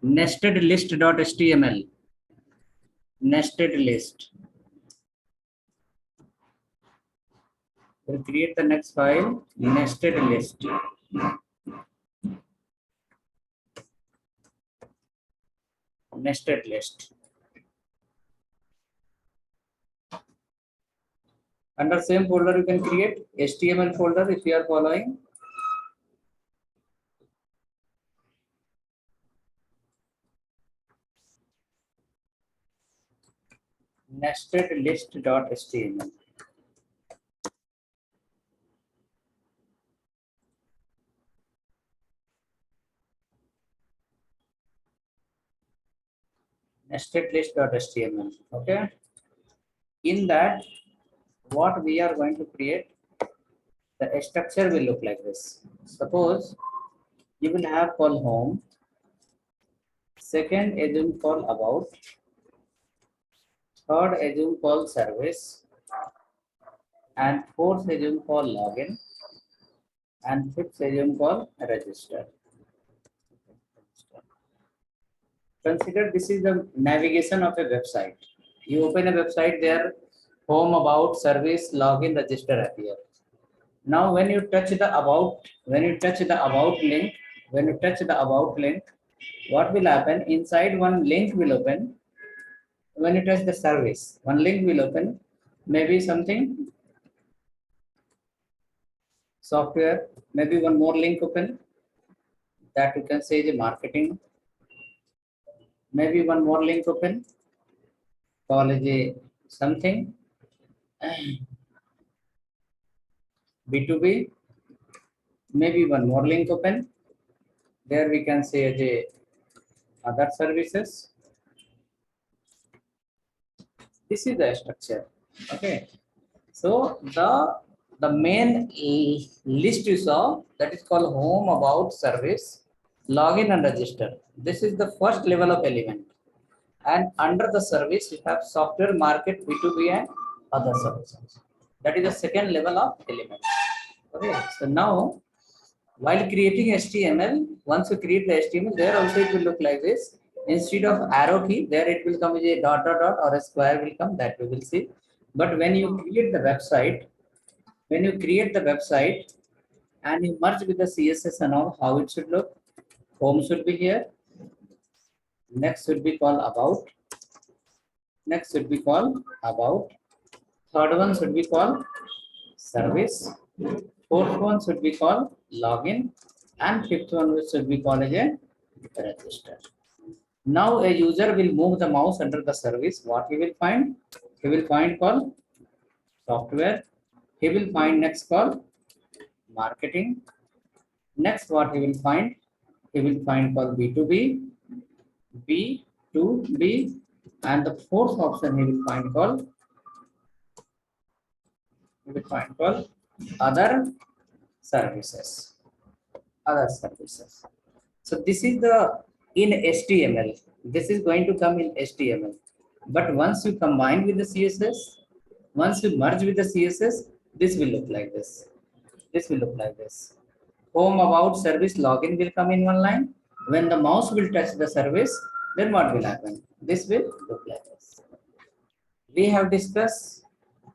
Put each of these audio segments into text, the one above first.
nested list.html. Nested list. We'll create the next file, nested list. Nested list. Under same folder, you can create HTML folder if you are following. Nested list.html. Nested list.html. Okay. In that, what we are going to create, the structure will look like this. Suppose you will have call home, second assume call about, third assume call service, and fourth assume call login, and fifth assume call register. Consider this is the navigation of a website. You open a website, there home, about, service, login, register appear. Now when you touch the about, link, what will happen? Inside one link will open. When you touch the service, one link will open, maybe something software, maybe one more link open, that you can say the marketing, maybe one more link open, call it something B2B, maybe one more link open, there we can say the other services. This is the structure. Okay, so the main list you saw, that is called home, about, service, login and register. This is the first level of element, and under the service you have software, market, B2B and other services. That is the second level of element. Okay, so now while creating HTML, once you create the HTML, there also it will look like this. Instead of arrow key, there it will come with a dot dot dot, or a square will come, that we will see. But when you create the website, and you merge with the CSS and all, how it should look? Home should be here. Next should be called about. Next should be called about. Third one should be called service. Fourth one should be called login, and fifth one should be called again register. Now a user will move the mouse under the service. What he will find? He will find called software. He will find next called marketing. Next, what he will find? He will find called B2B, B2B, and the fourth option he will find called other services. Other services. So this is the in HTML. This is going to come in HTML. But once you combine with the CSS, once you merge with the CSS, this will look like this. This will look like this. Home, about, service, login will come in one line. When the mouse will touch the service, then what will happen? This will look like this. We have discussed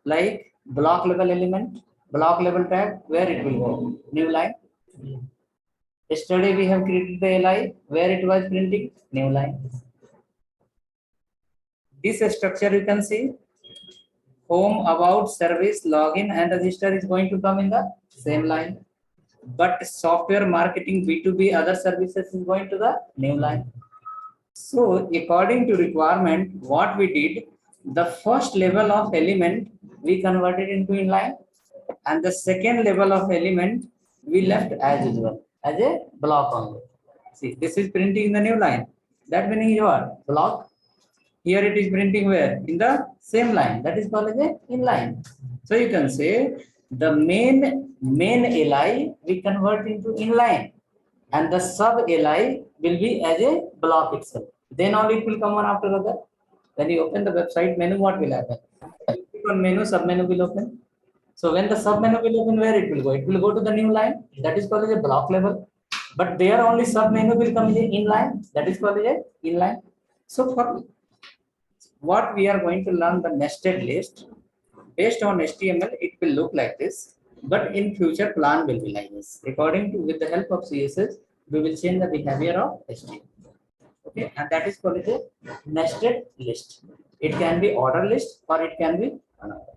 like block level element, block level tag, where it will go? New line. Yesterday we have created the LI, where it was printing new line. This structure you can see, home, about, service, login and register is going to come in the same line. But software, marketing, B2B, other services is going to the new line. So according to requirement, what we did, the first level of element we converted into inline, and the second level of element we left as usual, as a block only. See, this is printing in the new line. That meaning is what? Block. Here it is printing where? In the same line. That is called as a inline. So you can say the main li we convert into inline, and the sub li will be as a block itself. Then only it will come one after other. When you open the website menu, what will happen? One menu, sub menu will open. So when the sub menu will open, where it will go? It will go to the new line. That is called as a block level. but there only sub menu will come in the inline. That is called a inline. So for what we are going to learn the nested list based on HTML, it will look like this. But in future, plan will be like this. According to with the help of CSS, we will change the behavior of HTML. Okay, and that is called a nested list. It can be order list or it can be another.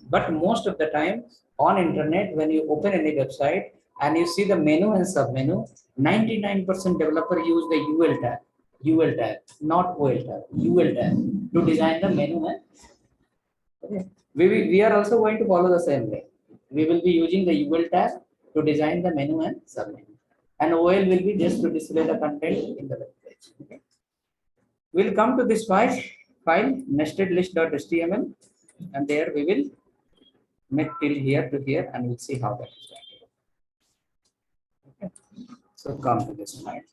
But most of the time on internet, when you open any website and you see the menu and sub menu, 99% developer use the UL tag, not OL tag, UL tag to design the menu. And okay, we are also going to follow the same way. We will be using the UL tag to design the menu and sub menu, and OL will be just to display the content in the web page. Okay. We'll come to this file nestedlist.html, and there we will make till here to here, and we'll see how that is done. Okay. So come to this slide.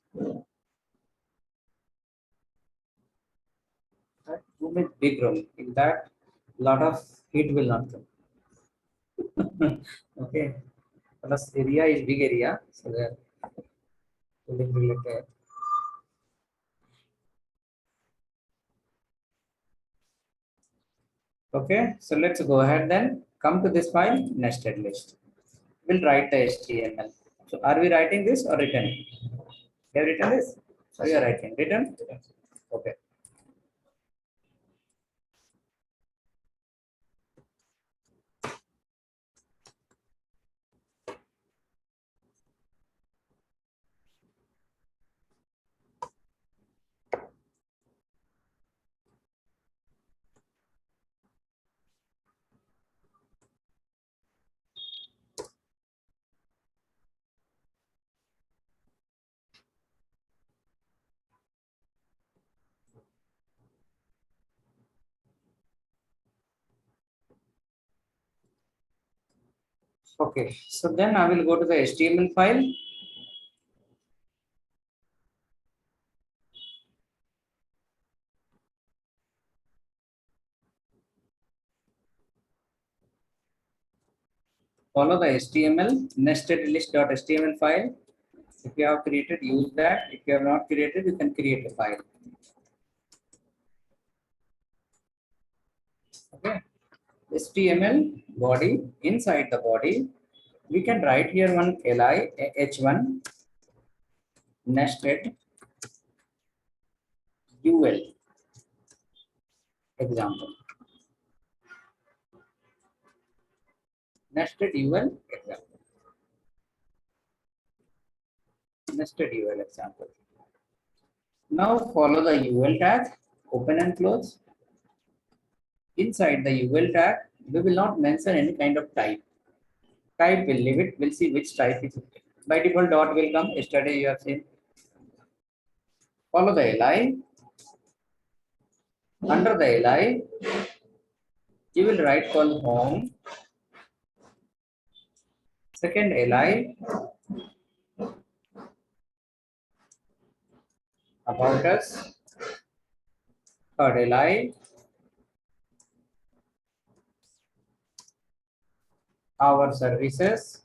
Right. You make big room. In that, lot of heat will not come. Okay. Plus area is big area, so there will be related. Okay, so let's go ahead then. Come to this file, nested list. We'll write the HTML. So are we writing this or written? You have written this? So you are writing written? Okay. Okay, so then I will go to the HTML file. Follow the HTML nested list.html file. If you have created, use that. If you have not created, you can create a file. Okay. HTML body, inside the body, we can write here one li h1 nested ul example. Nested ul example. Nested ul example. Now follow the ul tag, open and close. Inside the ul tag, we will not mention any kind of type. Type will leave it. We'll see which type is okay. By default, dot will come. Yesterday you have seen. Follow the li. Under the li, you will write called home. Second li, about us. Third li, our services.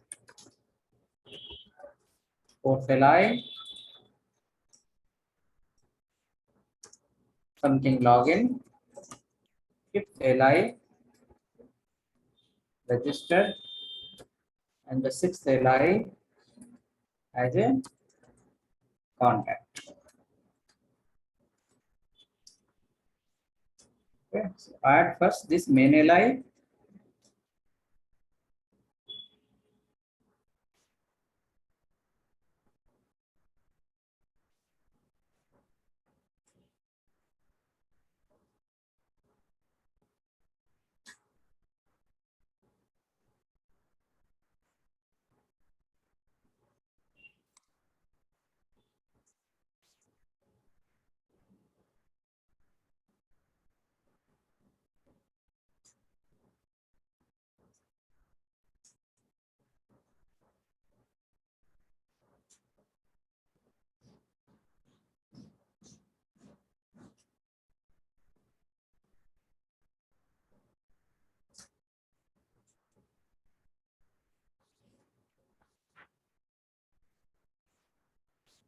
Fourth li, something login. Fifth li, registered. And the sixth li as a contact. Okay, so add first this main li.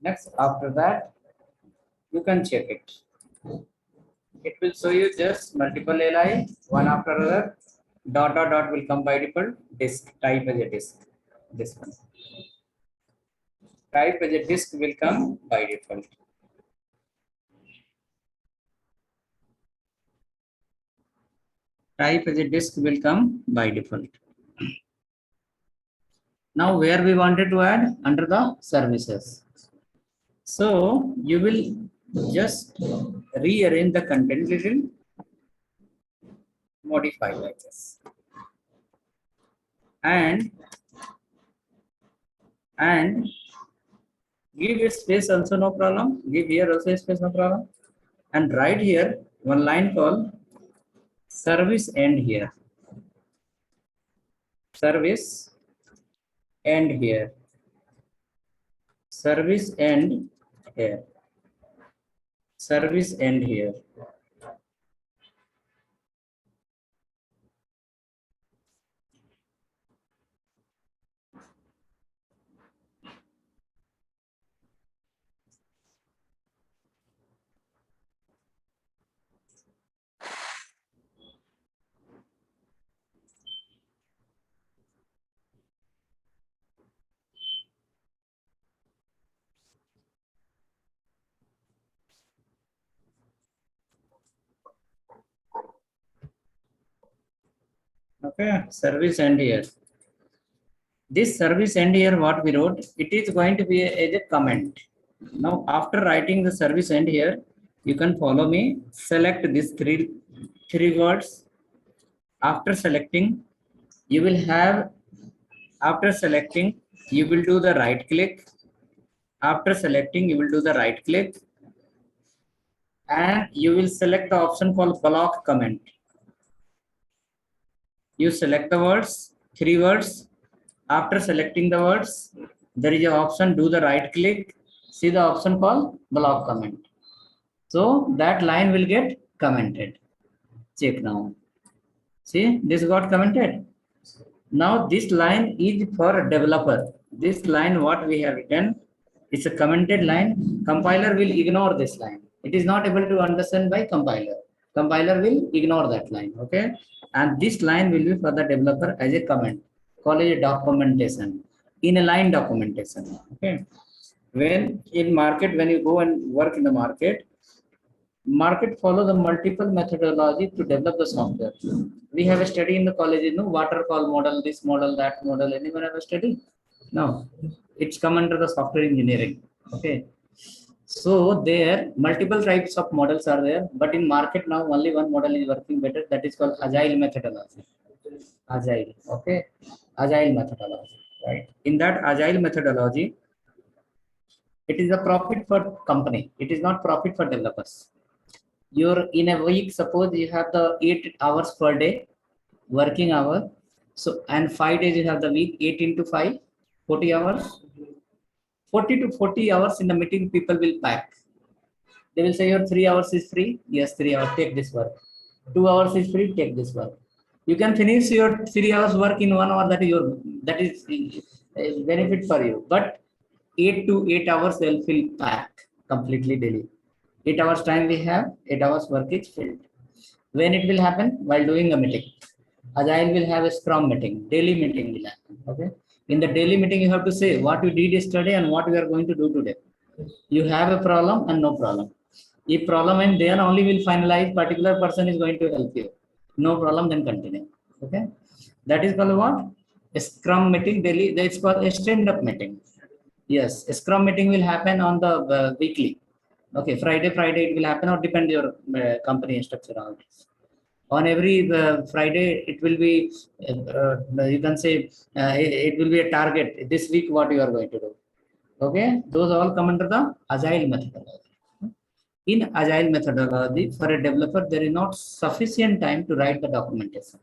Next, after that, you can check it. It will show you just multiple li, one after another. Dot dot dot will come by default. Disk type as a disk. This one. Type as a disk will come by default. Type as a disk will come by default. Now where we wanted to add under the services. So you will just rearrange the content little, modify like this, and give a space also no problem. Give here also a space no problem, and write here one line called service end here. Service end here. Service end here. Service end here. Okay, service end here. This service end here, what we wrote, it is going to be as a comment. Now, after writing the service end here, you can follow me. Select these three words. After selecting, you will have. After selecting, you will do the right click. After selecting, you will do the right click, and you will select the option called block comment. You select the words, three words. After selecting the words, there is an option, do the right click, see the option called block comment. So that line will get commented. Check now. See, this got commented. Now this line is for a developer. This line what we have written, it's a commented line. Compiler will ignore this line. It is not able to understand by compiler. Compiler will ignore that line. Okay. And this line will be for the developer as a comment. Call it a documentation. In a line documentation. Okay. When in market, when you go and work in the market follow the multiple methodology to develop the software. We have a study in the college, waterfall model, this model, that model. Anyone have a study? No, it's come under the software engineering. Okay. So there multiple types of models are there, but in market now only one model is working better. That is called agile methodology. Agile. Okay. Agile methodology. Right. In that agile methodology, it is a profit for company. It is not profit for developers. You're in a week, suppose you have the 8 hours per day working hour. So, and 5 days you have the week, 8 into 5, 40 hours. 40 to 40 hours in the meeting, people will pack. They will say your 3 hours is free. Yes, 3 hours, take this work. 2 hours is free, take this work. You can finish your 3 hours work in 1 hour. That is benefit for you. But 8 to 8 hours they'll fill pack completely daily. 8 hours time we have, 8 hours work is filled. When it will happen? While doing a meeting. Agile will have a scrum meeting, daily meeting will happen. Okay. In the daily meeting, you have to say what you did yesterday and what we are going to do today. You have a problem and no problem. If problem and then only will finalize, particular person is going to help you. No problem, then continue. Okay. That is called what? A scrum meeting daily. That's called a stand-up meeting. Yes, a scrum meeting will happen on the weekly. Okay, Friday it will happen or depend your company structure on this. On every Friday, it will be, you can say, it will be a target. This week, what you are going to do. Okay, those all come under the agile methodology. In agile methodology, for a developer, there is not sufficient time to write the documentation.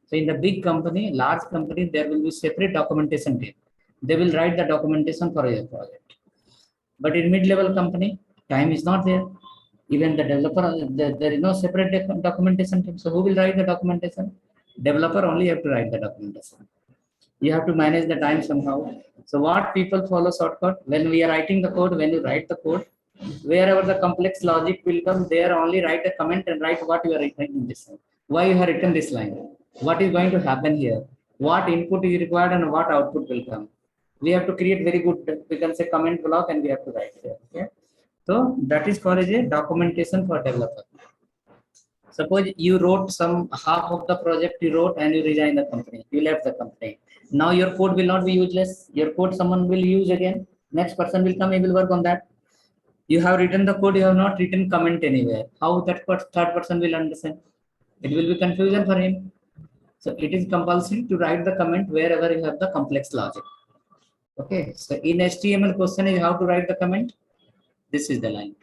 So in the big company, large company, there will be separate documentation team. They will write the documentation for your project. But in mid-level company, time is not there. Even the developer, there is no separate documentation team. So who will write the documentation? Developer only have to write the documentation. You have to manage the time somehow. So what people follow shortcut when we are writing the code, when you write the code, wherever the complex logic will come, there only write a comment and write what you are writing in this line. Why you have written this line? What is going to happen here? What input is required and what output will come? We have to create very good, we can say comment block and we have to write there. Okay. So that is called as a documentation for developer. Suppose you wrote some half of the project you wrote and you resign the company, you left the company. Now your code will not be useless. Your code someone will use again. Next person will come, he will work on that. You have written the code, you have not written comment anywhere. How that third person will understand? It will be confusion for him. So it is compulsory to write the comment wherever you have the complex logic. Okay. So in HTML question is how to write the comment. This is the line.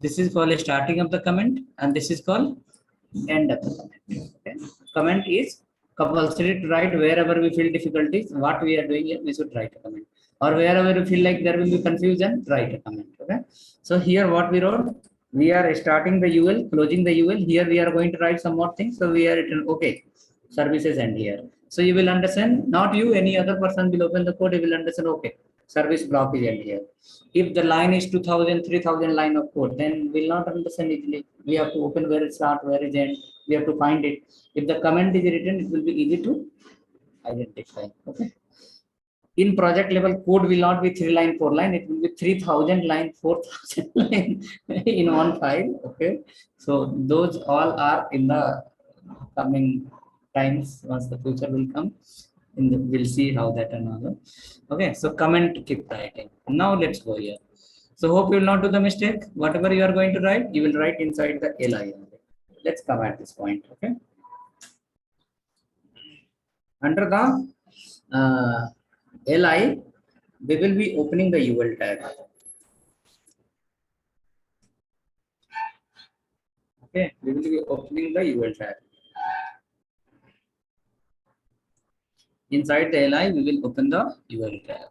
This is called a starting of the comment and this is called end of the comment. Okay. Comment is compulsory to write wherever we feel difficulties. What we are doing here, we should write a comment. Or wherever you feel like there will be confusion, write a comment. Okay. So here what we wrote, we are starting the UL, closing the UL. Here we are going to write some more things. So we are written okay. Services end here. So you will understand, not you, any other person will open the code, you will understand okay. Service block is end here. If the line is 2000, 3000 line of code, then we'll not understand easily. We have to open where it start, where it end. We have to find it. If the comment is written, it will be easy to identify. Okay. In project level, code will not be 3 line, 4 line. It will be 3000 line, 4000 line in one file. Okay. So those all are in the coming times. Once the future will come, we'll see how that and all. Okay. So comment, keep writing. Now let's go here. So hope you will not do the mistake. Whatever you are going to write, you will write inside the LI. Let's come at this point. Okay. Under the LI, we will be opening the UL tag. Okay, we will be opening the UL tag. Inside the LI, we will open the UL tag.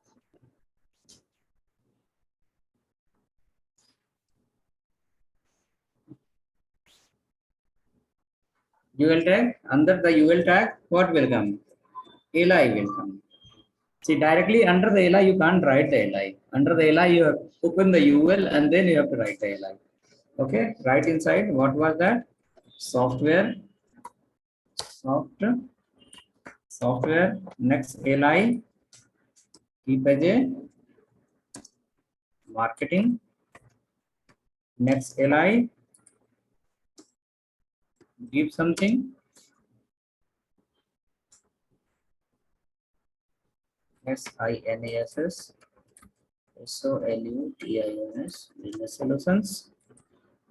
UL tag, under the UL tag, what will come? LI will come. See, directly under the LI, you can't write the LI. Under the LI, you have open the UL and then you have to write the LI. Okay, right inside, what was that? Software, software, next LI, keep as a marketing, next LI, give something, SINASS, SOLUTIONS, business solutions.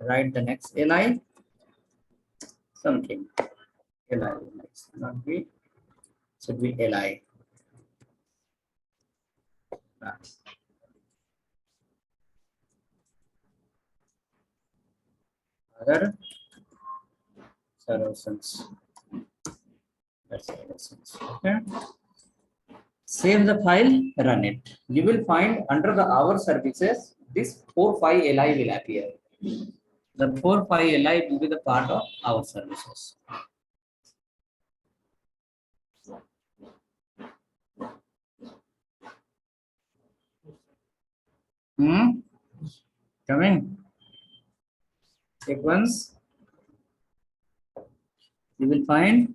Write the next LI, something. LI, not be, should be LI. Other solutions. That's solutions. Okay. Save the file, run it. You will find under the our services, this 4-5 LI will appear. The 4-5 LI will be the part of our services. Coming. Sequence. You will find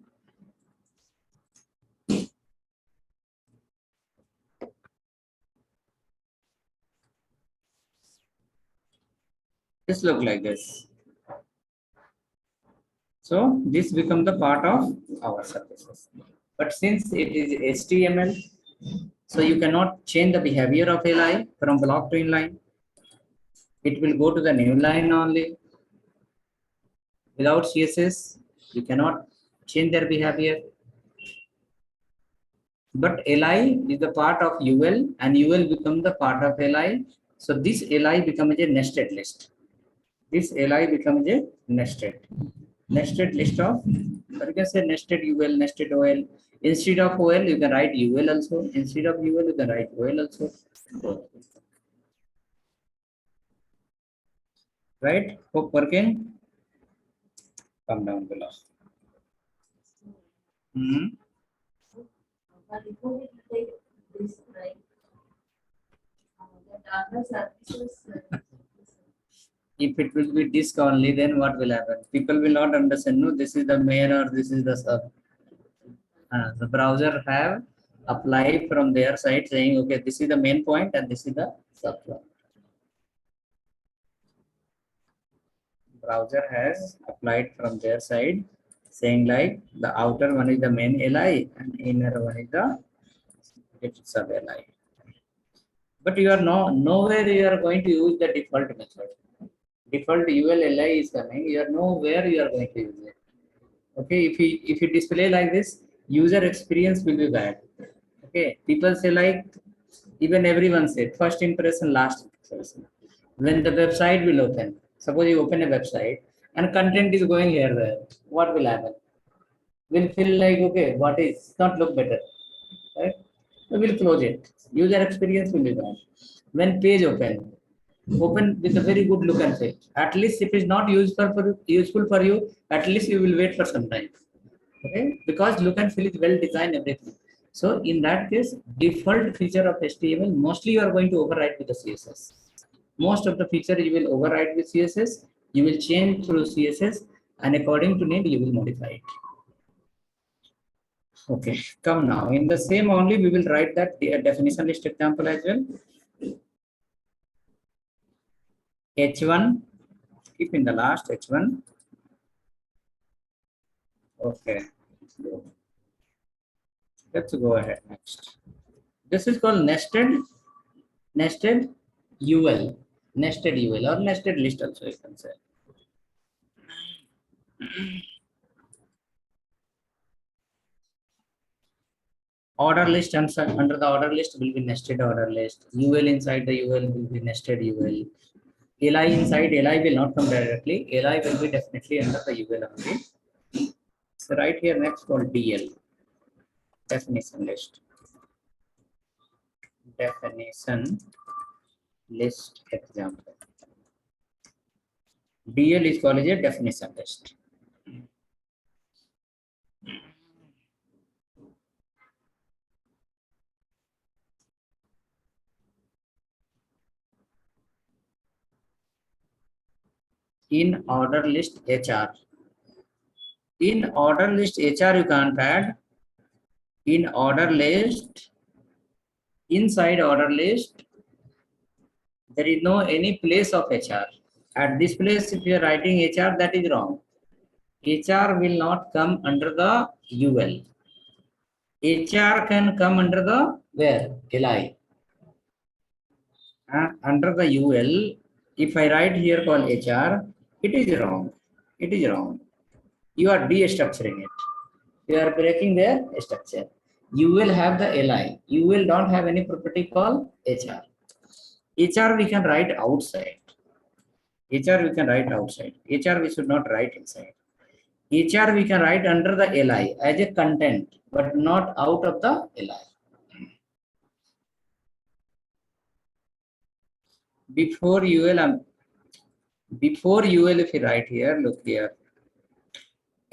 this look like this. So this becomes the part of our services. But since it is HTML, so you cannot change the behavior of LI from block to inline. It will go to the new line only. Without CSS, you cannot change their behavior. But LI is the part of UL and UL becomes the part of LI. So this LI becomes a nested list. This LI becomes a nested list of, or you can say nested UL, nested OL. Instead of OL, you can write UL also. Instead of UL, you can write OL also. Right? Hope working. Come down below. But before we take this, right, that other services, If it will be disk only, then what will happen? People will not understand, no, this is the main or this is the sub. The browser have applied from their side saying, okay, this is the main point and this is the sub point. Browser has applied from their side saying like the outer one is the main li and inner one is the sub li. But you are nowhere you are going to use the default method. Default ULLI is coming, you are nowhere you are going to use it. Okay, if you display like this, user experience will be bad. Okay, people say like, even everyone said first impression, last impression. When the website will open, suppose you open a website and content is going here there, what will happen? We'll feel like, okay, what is not look better, right? So we'll close it. User experience will be bad. When page open with a very good look and feel. At least if it's not useful for you, at least you will wait for some time. Okay, because look and feel is well designed everything. So in that case, default feature of HTML mostly you are going to override with the CSS. Most of the feature you will override with CSS. You will change through CSS, and according to need you will modify it. Okay, come now. In the same only we will write that definition list example as well. H1, keep in the last H1. Okay, let's go ahead next. This is called nested UL, nested UL or nested list also you can say. Order list, under the order list will be nested order list. UL inside the UL will be nested UL. Li inside Li will not come directly. Li will be definitely under the UL only. So right here next called DL, definition list. Definition list example. DL is called as a definition list. In order list HR. In order list HR you can't add. In order list, inside order list, there is no any place of HR. At this place, if you are writing HR, that is wrong. HR will not come under the UL. HR can come under the where? LI. Under the UL, if I write here called HR, it is wrong. It is wrong. You are destructuring it. You are breaking their structure. You will have the LI. You will not have any property called HR. HR we can write outside. HR we can write outside. HR we should not write inside. HR we can write under the LI as a content, but not out of the LI. Before UL, if you write here, look here.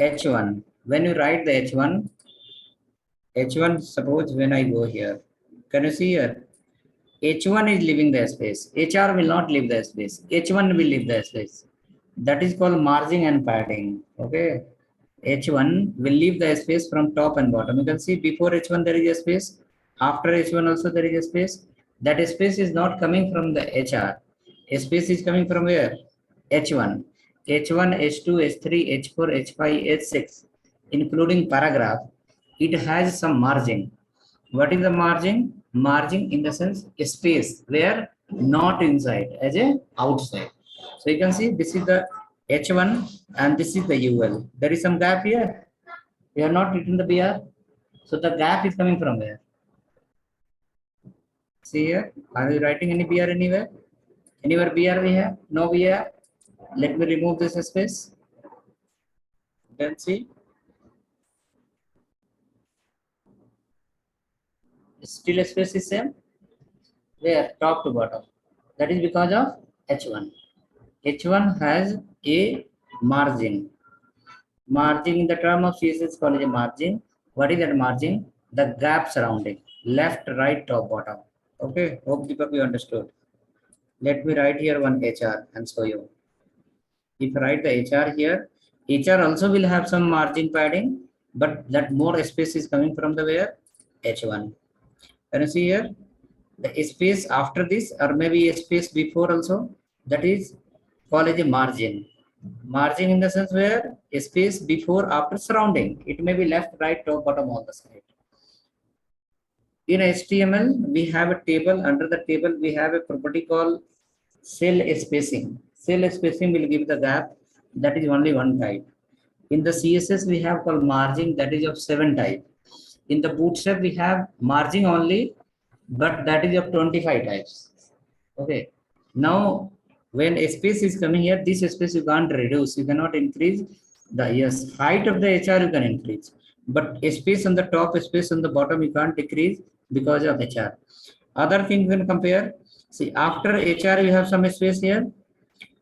H1. When you write the H1, suppose when I go here, can you see here? H1 is leaving the space. HR will not leave the space. H1 will leave the space. That is called margin and padding. Okay. H1 will leave the space from top and bottom. You can see before H1 there is a space. After H1 also there is a space. That space is not coming from the HR. A space is coming from where? H1. H1, H2, H3, H4, H5, H6, including paragraph. It has some margin. What is the margin? Margin in the sense space where not inside, as a outside. So you can see this is the H1 and this is the UL. There is some gap here. We are not written the BR. So the gap is coming from where? See here, are you writing any BR anywhere? Anywhere BR we have? No BR. Let me remove this space. Then see. Still a space is same. Where? Top to bottom. That is because of H1. H1 has a margin. Margin in the term of CSS called a margin. What is that margin? the gap surrounding, left, right, top, bottom. Okay, hope Deepak you understood. Let me write here one HR and show you. If I write the HR here, HR also will have some margin padding, but that more space is coming from the where? H1. Can you see here? The space after this or maybe a space before also, that is called as a margin. Margin in the sense where a space before after surrounding. It may be left, right, top, bottom, all the side. In HTML, we have a table. Under the table, we have a property called cell spacing. Cell spacing will give the gap. That is only one type. In the CSS, we have called margin. That is of 7 type. In the Bootstrap, we have margin only, but that is of 25 types. Okay. Now, when a space is coming here, this space you can't reduce. You cannot increase the height of the HR. You can increase, but a space on the top, a space on the bottom, you can't decrease because of HR. Other thing you can compare. See, after HR, you have some space here.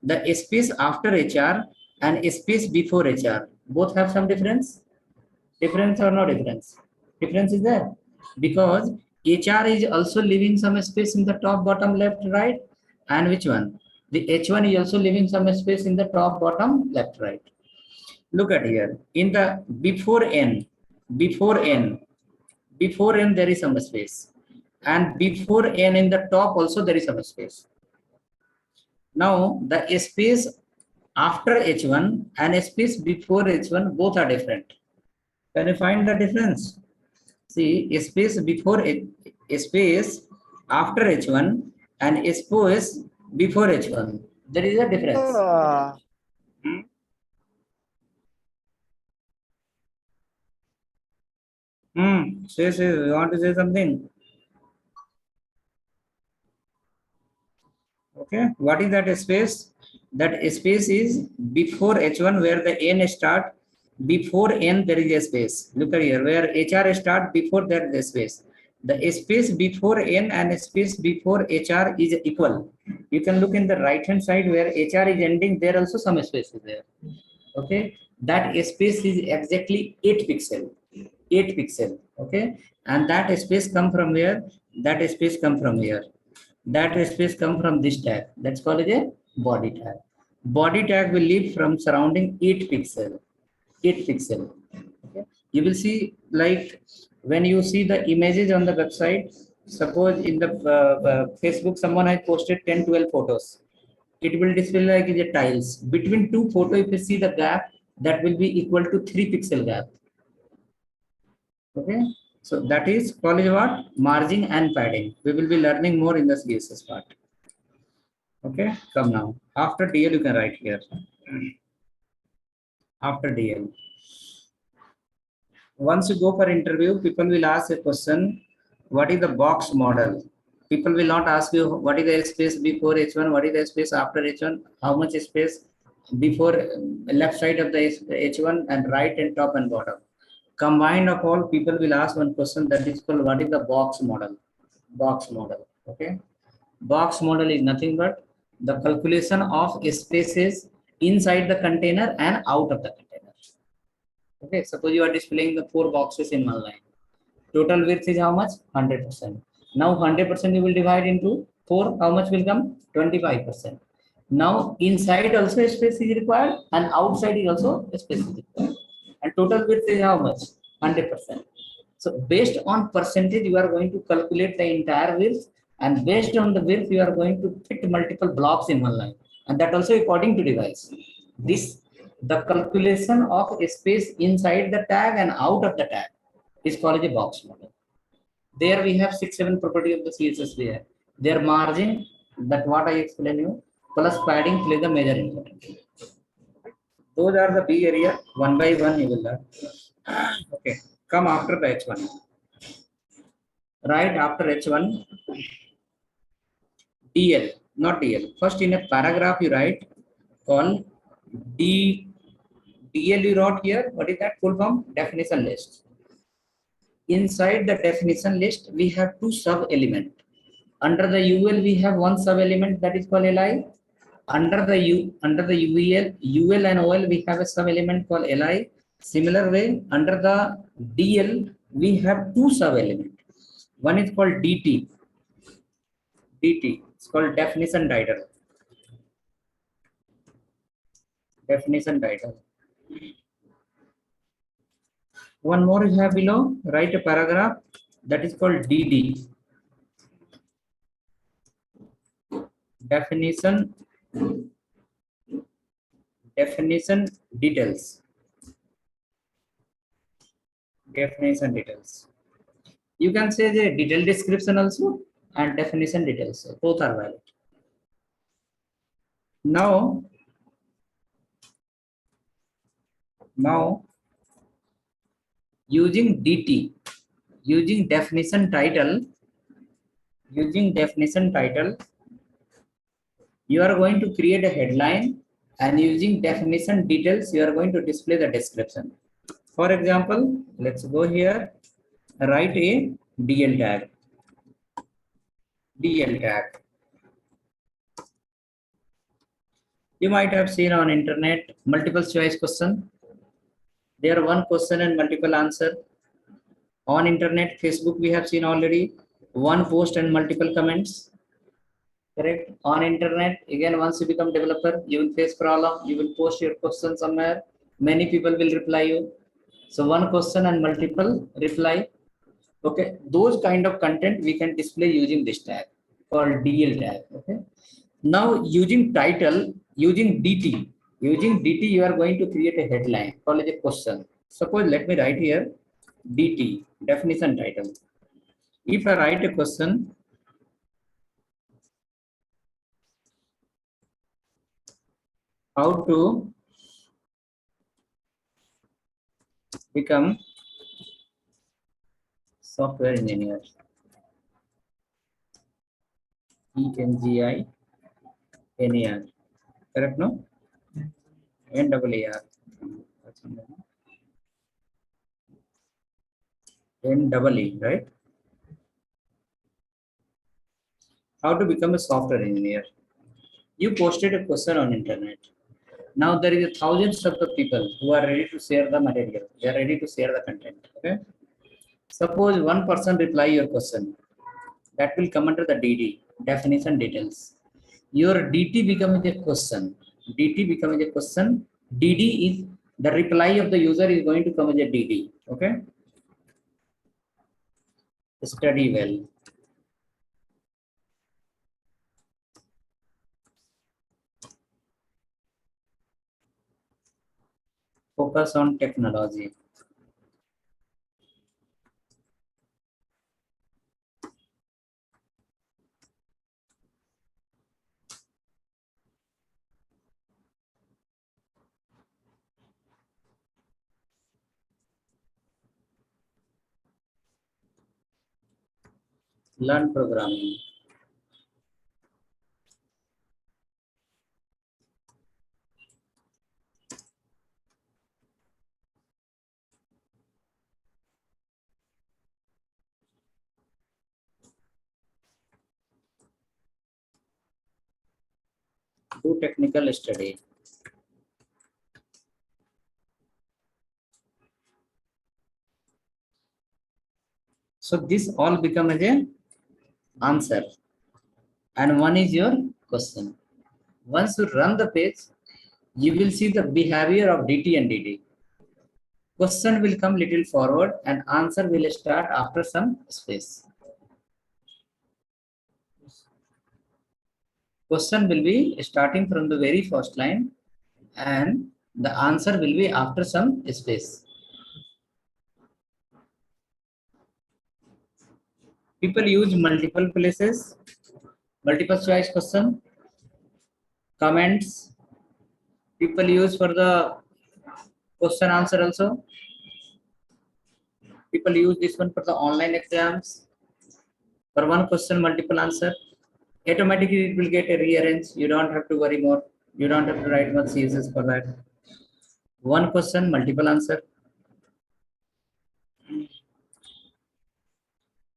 The space after HR and space before HR both have some difference. Difference or no difference? Difference is there because HR is also leaving some space in the top, bottom, left, right, and which one? The H1 is also leaving some space in the top, bottom, left, right. Look at here. In the before N, before N there is some space, and before N in the top also there is some space. Now the space after H1 and space before H1 both are different. Can you find the difference? See, a space before a space after H1 and a space before H1. There is a difference. Say, you want to say something? Okay, what is that space? That space is before H1 where the N start. Before N there is a space. Look at here where HR start before there is a space. The space before N and space before HR is equal. You can look in the right hand side where HR is ending. There also some space is there. Okay, that space is exactly 8 pixel. 8 pixel. Okay, and that space come from where? That space come from here. That space come from this tag. That's called a body tag. Body tag will leave from surrounding 8 pixel. 8 pixel. Okay. You will see like when you see the images on the website, suppose in the Facebook someone has posted 10-12 photos. It will display like the tiles. Between two photos, if you see the gap, that will be equal to 3 pixel gap. Okay. So that is called what? Margin and padding. We will be learning more in the CSS part. Okay, come now. After DL, you can write here. After DL. Once you go for interview, people will ask a question, what is the box model? People will not ask you what is the space before H1, what is the space after H1, how much space before left side of the H1 and right and top and bottom. Combined of all, people will ask one question that is called what is the box model? Box model. Okay. Box model is nothing but the calculation of spaces inside the container and out of the container. Okay, suppose you are displaying the 4 boxes in one line. Total width is how much? 100%. Now 100% you will divide into 4. How much will come? 25%. Now inside also space is required and outside is also space is required. And total width is how much? 100%. So based on percentage, you are going to calculate the entire width, and based on the width, you are going to fit multiple blocks in one line, and that also according to device. This the calculation of a space inside the tag and out of the tag is called a box model. There we have 6-7 property of the CSS there. Their margin, that what I explained you, plus padding play the major important. Those are the B area. One by one you will learn. Okay, come after the H1. Right after H1, DL, not DL. First in a paragraph you write call DL you wrote here. What is that full form? Definition list. Inside the definition list, we have 2 sub element. Under the UL, we have 1 sub element that is called LI. Under the UL and OL, we have a sub element called LI. Similar way, under the DL, we have two sub elements. One is called DT. DT. It's called definition title. Definition title. One more you have below. Write a paragraph that is called DD. Definition. Definition details. Definition details. You can say the detailed description also and definition details. So both are valid. Now using DT, using definition title, you are going to create a headline, and using definition details, you are going to display the description. For example, let's go here, write a DL tag. DL tag. You might have seen on internet multiple choice question. There one question and multiple answer. On internet, Facebook, we have seen already one post and multiple comments. Correct. On internet, again, once you become developer, you will face problem. You will post your question somewhere. Many people will reply you. So one question and multiple reply. Okay, those kind of content we can display using this tag called DL tag. Okay. Now using title, using DT, you are going to create a headline called a question. Suppose let me write here DT, definition title. If I write a question, how to become software engineer, ENGINER, correct? No, NEER, NEE, right? How to become a software engineer? You posted a question on internet. Now there is thousands of the people who are ready to share the material. They are ready to share the content. Okay. Suppose one person reply your question. That will come under the DD, definition details. Your DT becomes a question. DT becomes a question. DD is the reply of the user is going to come as a DD. Okay. Study well. Focus on technology. Learn programming. Do technical study. So this all become as a answer, and one is your question. Once you run the page, you will see the behavior of DT and DD. Question will come little forward and answer will start after some space. Question will be starting from the very first line and the answer will be after some space. People use multiple places, multiple choice question, comments. People use for the question answer also. People use this one for the online exams. For one question, multiple answer. Automatically it will get rearranged. You don't have to worry more. You don't have to write much CSS for that. One question, multiple answer.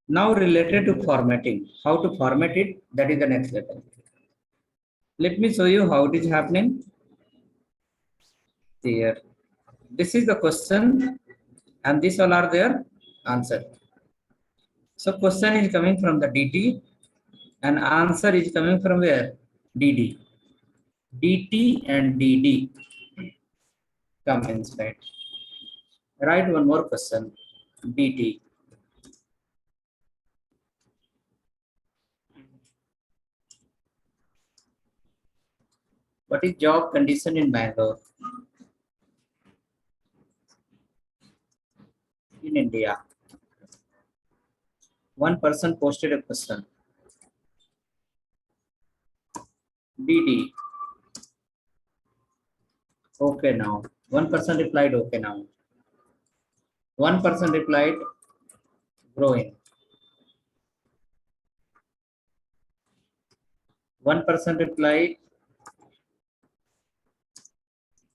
Now related to formatting, how to format it, that is the next level. Let me show you how it is happening. Here, this is the question and these all are there answer. So question is coming from the DT and answer is coming from where? DD. DT and DD come inside. Write one more question. DT. What is job condition in Bangalore? In India. One person posted a question. DD. Okay now. One person replied okay now. One person replied growing. One person replied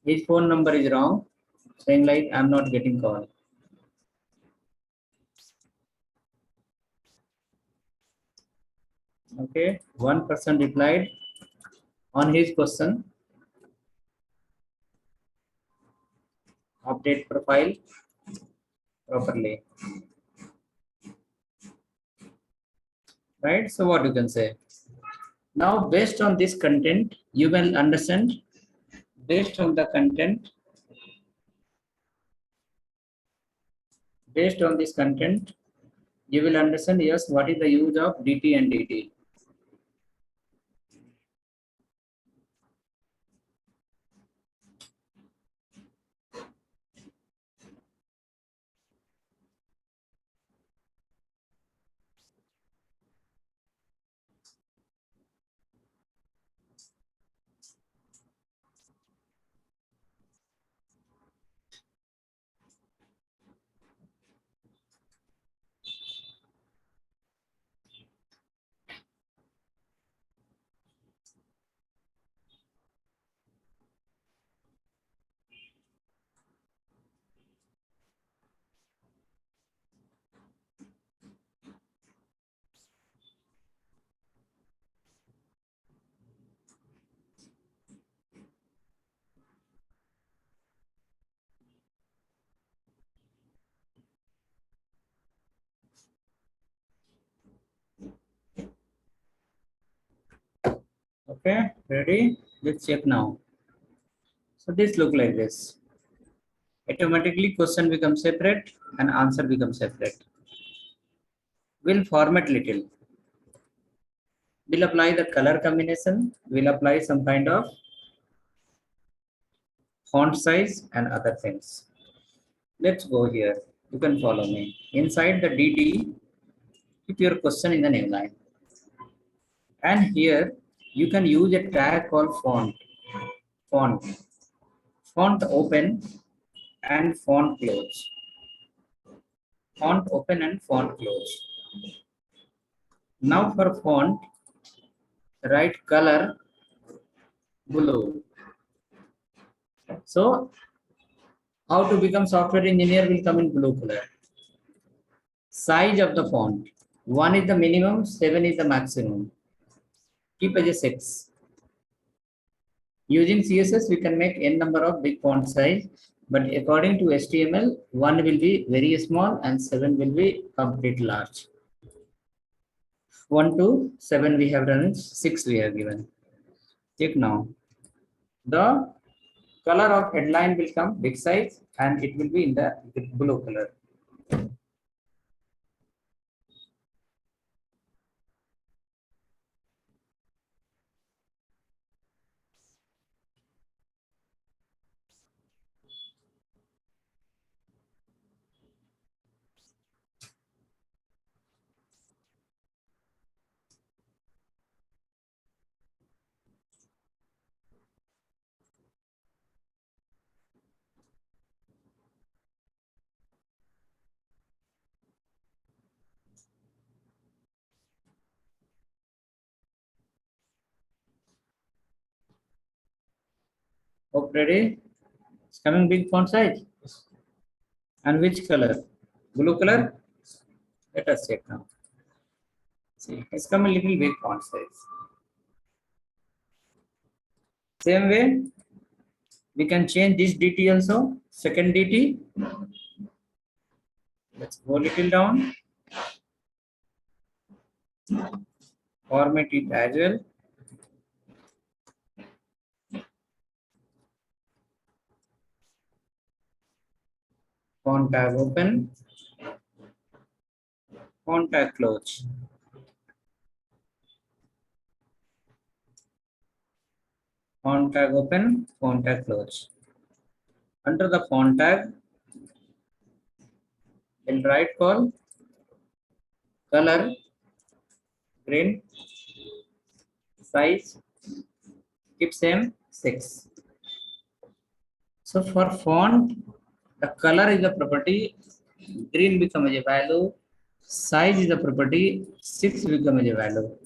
his phone number is wrong, saying like I'm not getting call. Okay, one person replied on his question, update profile properly. Right? So what you can say? Now based on this content, you will understand based on the content, based on this content, you will understand yes, what is the use of DT and DT. Okay, ready? Let's check now. So this look like this. Automatically question becomes separate and answer becomes separate. We'll format little. We'll apply the color combination. We'll apply some kind of font size and other things. Let's go here. You can follow me. Inside the DD, keep your question in the name line. And here you can use a tag called font. Font. Font open and font close. Font open and font close. Now for font, write color blue. So how to become software engineer will come in blue color. Size of the font. 1 is the minimum, 7 is the maximum. Keep as a 6. Using CSS, we can make n number of big font size, but according to HTML, 1 will be very small and 7 will be complete large. 1 to 7 we have done, 6 we have given. Check now. The color of headline will come big size and it will be in the blue color. Hope ready? It's coming big font size. And which color? Blue color? Let us check now. See, it's come a little big font size. Same way, we can change this DT also. Second DT. Let's go a little down. Format it as well. Font tag open. Font tag close. Font tag open. Font tag close. Under the font tag, we'll write call color, green, size, keep same 6. So for font, the color is a property, green becomes a value, size is a property, 6 becomes a value.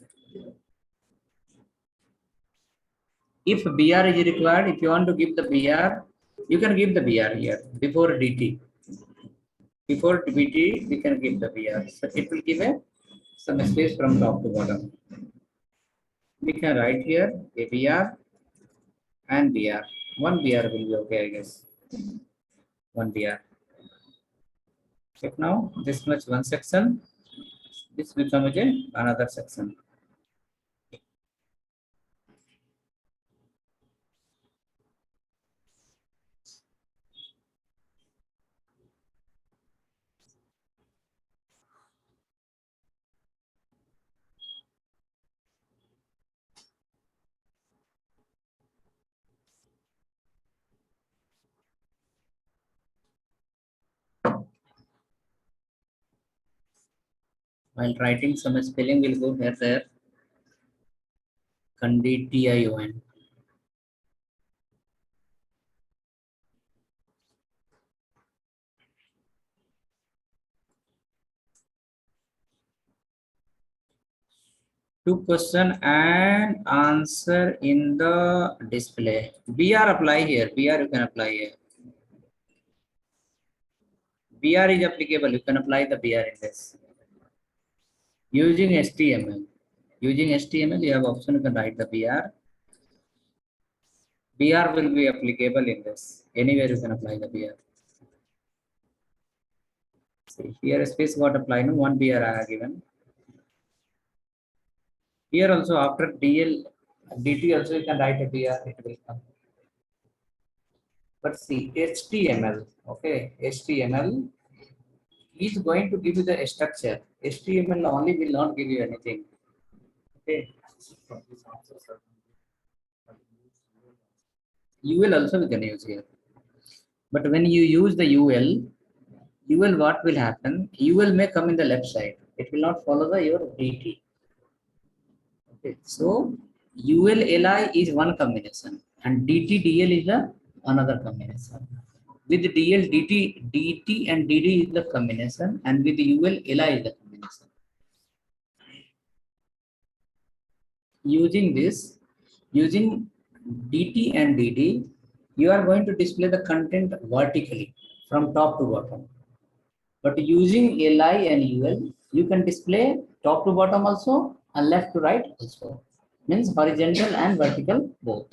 If BR is required, if you want to give the BR, you can give the BR here before DT. Before DT, we can give the BR. So it will give some space from top to bottom. We can write here a BR and BR. One BR will be okay, I guess. One BR. Check now, this much one section. This becomes again another section. While writing some spelling will go here there. Condition. 2 question and answer in the display. BR apply here. BR you can apply here. BR is applicable. You can apply the BR in this. Using HTML. Using HTML, you have option. You can write the BR. BR will be applicable in this. Anywhere you can apply the BR. See, here space got applied. No, one BR I have given. Here also after DL, DT also you can write a BR. It will come. But see, HTML, okay, HTML is going to give you the structure. HTML only will not give you anything. Okay. UL also we can use here. But when you use the UL what will happen? UL may come in the left side. It will not follow the your DT. Okay. So UL-LI is one combination and DT-DL is the another combination. With DL, DT and DD is the combination and with UL-LI is the combination. Using this, using DT and DD, you are going to display the content vertically from top to bottom. But using LI and UL, you can display top to bottom also and left to right also. Means horizontal and vertical both.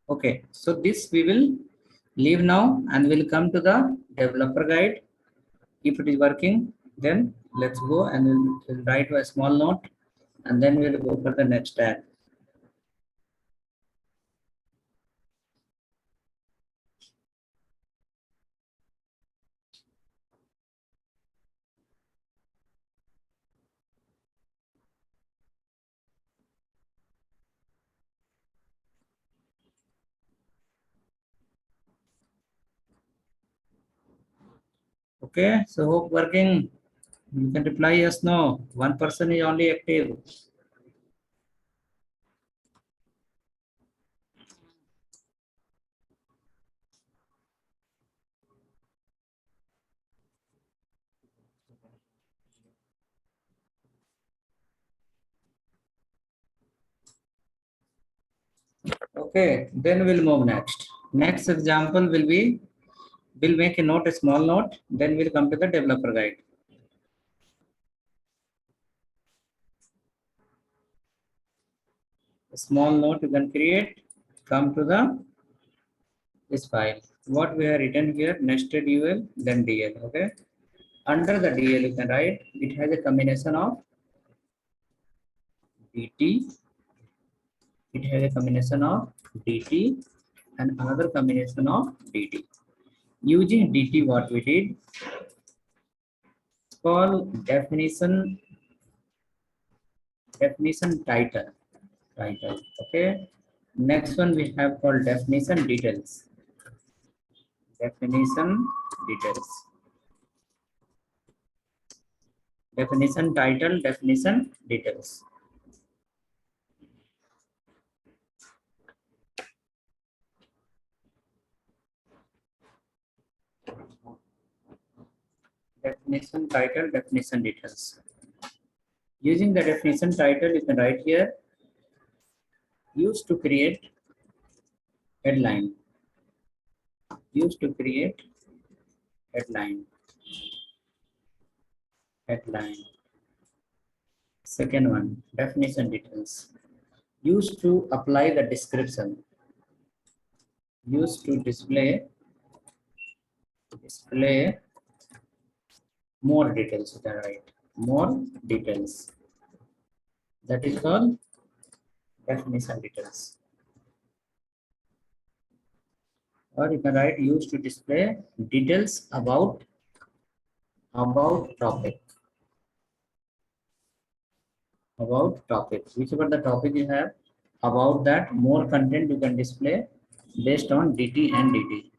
Okay, so this we will leave now and we'll come to the developer guide. If it is working, then let's go and we'll write a small note and then we'll go for the next tab. Okay, so hope working. You can reply yes, no. One person is only active. Okay, then we'll move next. Next example will be, we'll make a note, a small note, then we'll come to the developer guide. A small note you can create, come to the this file. what we have written here, nested UL, then DL. Okay. Under the DL, you can write it has a combination of DT. It has a combination of DT and another combination of DT. Using DT, what we did, it's called definition title. Okay. Next one we have called definition details. Definition details. Definition title, definition details. Definition title, definition details. Using the definition title, you can write here, used to create headline. Used to create headline. Headline. Second one, definition details. Used to apply the description. Used to display more details. You can write more details. That is called definition details. Or you can write used to display details about topic. About topic. Whichever the topic you have, about that more content you can display based on DT and DT.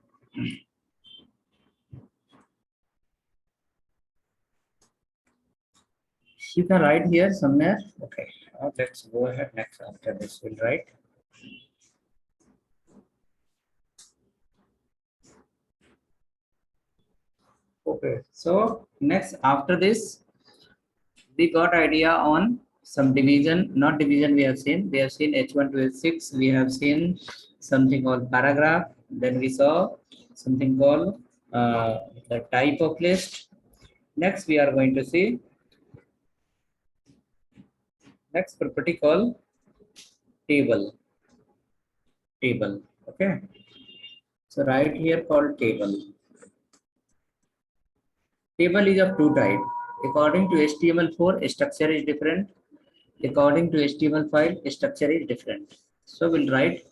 You can write here somewhere. Okay, let's go ahead next. After this, we'll write. Okay, so next after this, we got idea on some division, not division we have seen. We have seen H1 to H6. We have seen something called paragraph. Then we saw something called the type of list. Next, we are going to see next property called table. Table. Okay. So right here called table. Table is of two types. According to HTML4, structure is different. According to HTML5, structure is different. So we'll write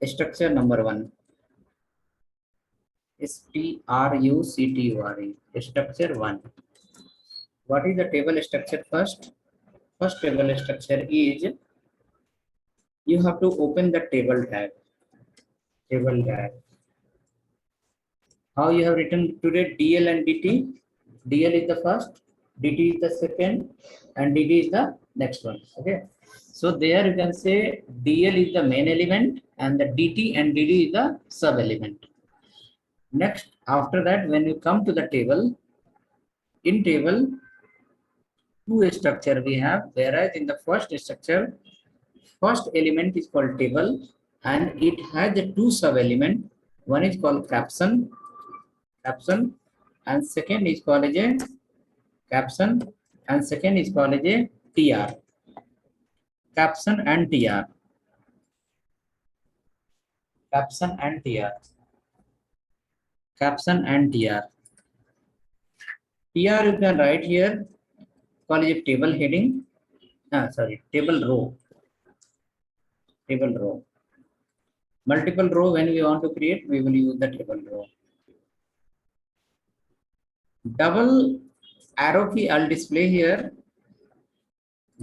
structure number one. structure structure 1. What is the table structure first? First table structure is you have to open the table tag. Table tag. How you have written today DL and DT? DL is the first, DT is the second, and DT is the next one. Okay. So there you can say DL is the main element and the DT and DD is the sub element. Next, after that, when you come to the table, in table, two structure we have, whereas in the first structure, first element is called table and it has the two sub element. One is called caption, and second is called as a caption, and second is called as a TR. Caption and TR. Caption and TR. Caption and TR. TR you can write here, call it table heading. Table row. Table row. Multiple row when we want to create, we will use the table row. Double arrow key I'll display here.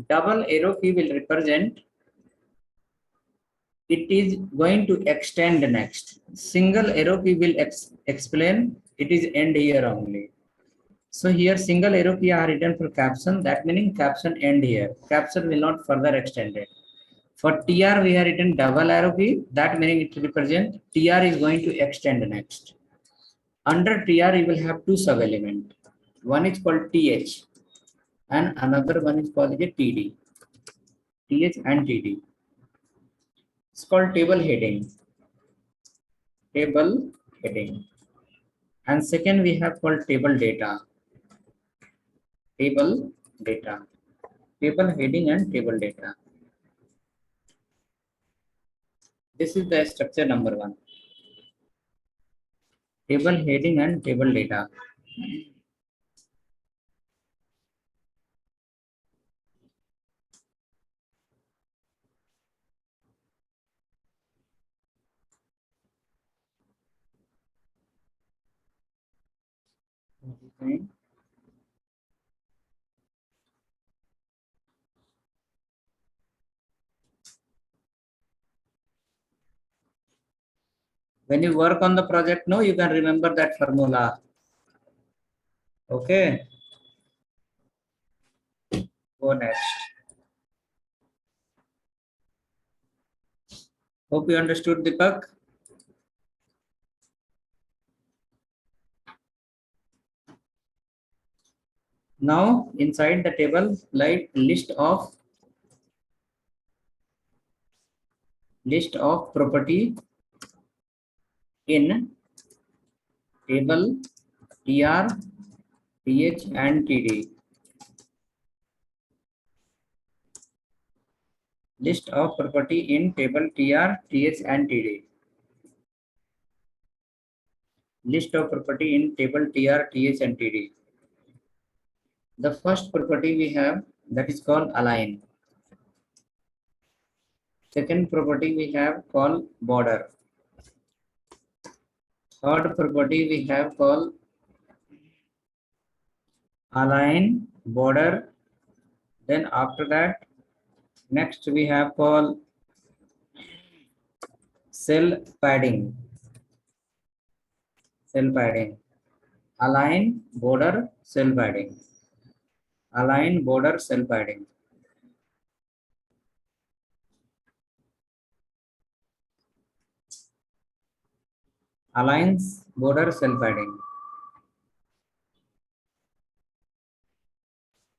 Double arrow key will represent it is going to extend next. Single arrow key will explain it is end here only. So here single arrow key are written for caption, that meaning caption end here. Caption will not further extend it. For TR we have written double arrow key, that meaning it represents TR is going to extend next. Under TR you will have two sub element. One is called TH and another one is called TD. TH and TD. It's called table heading. Table heading. And second we have called table data. Table data. Table heading and table data. This is the structure number one. table heading and table data. Okay. When you work on the project, no, you can remember that formula. Okay. Go next. Hope you understood, Deepak. Now inside the table, like list of property in table tr, th and td. List of property in table tr, th and td. List of property in table tr, th and td. The first property we have, that is called align. Second property we have called border. Third property we have called align, border. Then after that, next we have called cell padding. Cell padding. Align, border, cell padding. Align, border, cell padding. Aligns, border, cell padding.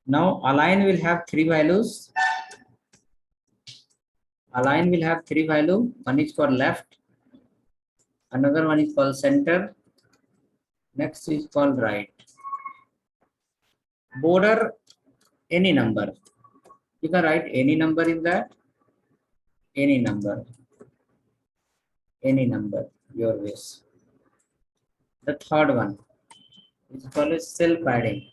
Now align will have three values. Align will have three values. One is for left. Another one is called center. Next is called right. Border, any number. You can write any number in that. Any number. Any number. Your wish. The third one is called cell padding.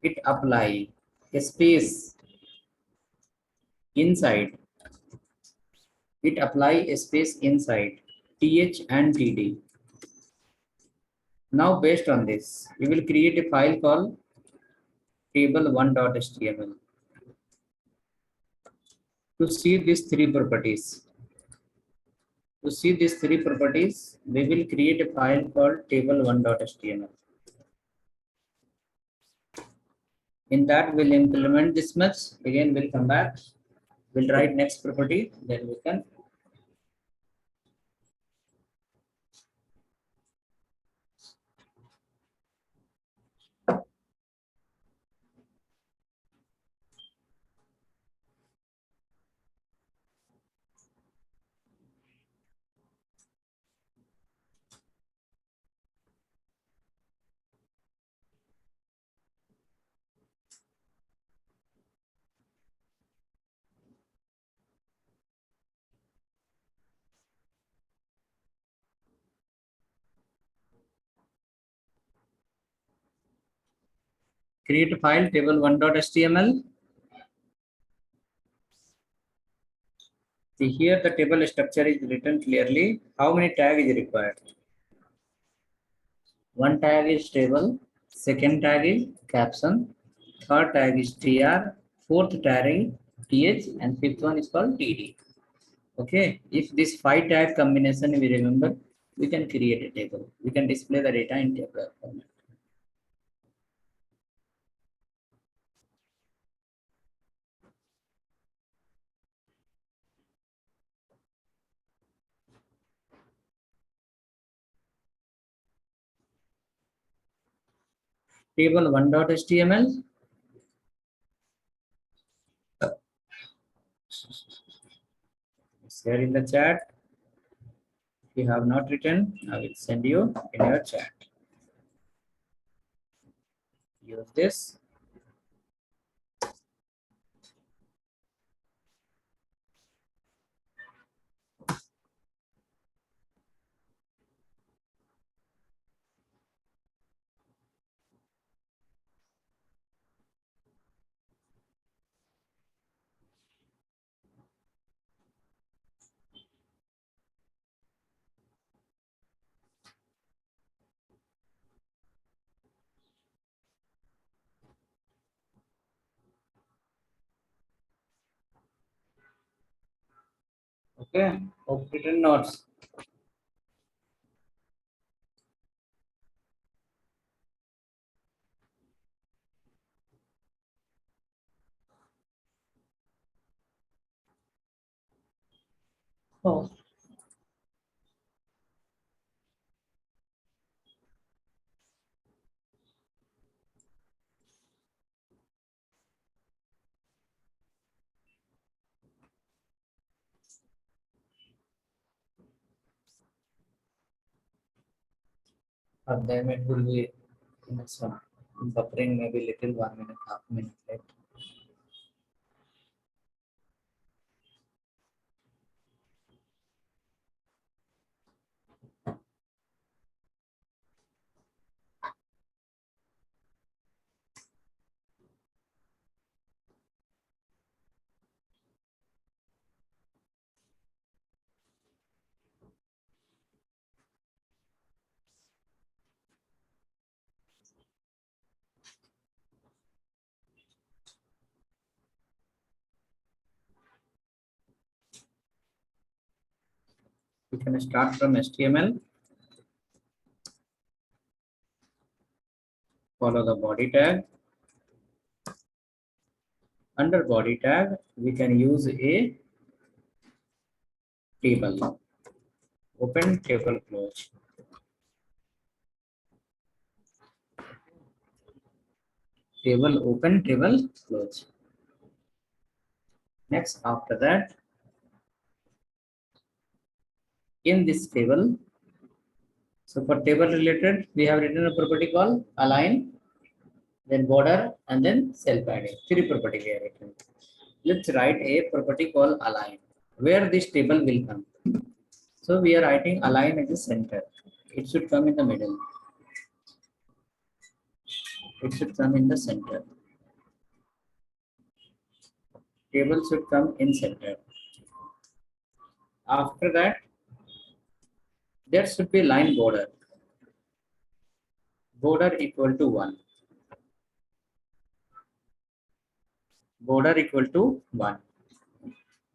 It apply a space inside. It apply a space inside th and td. Now based on this, we will create a file called table1.html to see these three properties. To see these three properties, we will create a file called table1.html. In that, we'll implement this much. Again, we'll come back. We'll write next property. Then we can create a file table1.html. See here the table structure is written clearly. How many tags is required? One tag is table, second tag is caption, third tag is tr, fourth tag is th, and fifth one is called td. Okay, if this 5 tag combination we remember, we can create a table. We can display the data in table format. Table1.html. Share in the chat. If you have not written, I will send you in your chat. Use this. Okay, hope written notes. Oh. And then it will be next one. Buffering maybe little 1 minute, half minute late. We can start from HTML, follow the body tag. Under body tag, we can use a table. Open table, close. Table open, table close. Next, after that, in this table, so for table related, we have written a property called align, then border, and then cell padding. Three property we have written. Let's write a property called align, where this table will come. So we are writing align as a center. It should come in the middle. It should come in the center. Table should come in center. After that, there should be line border. Border equal to 1. Border equal to 1.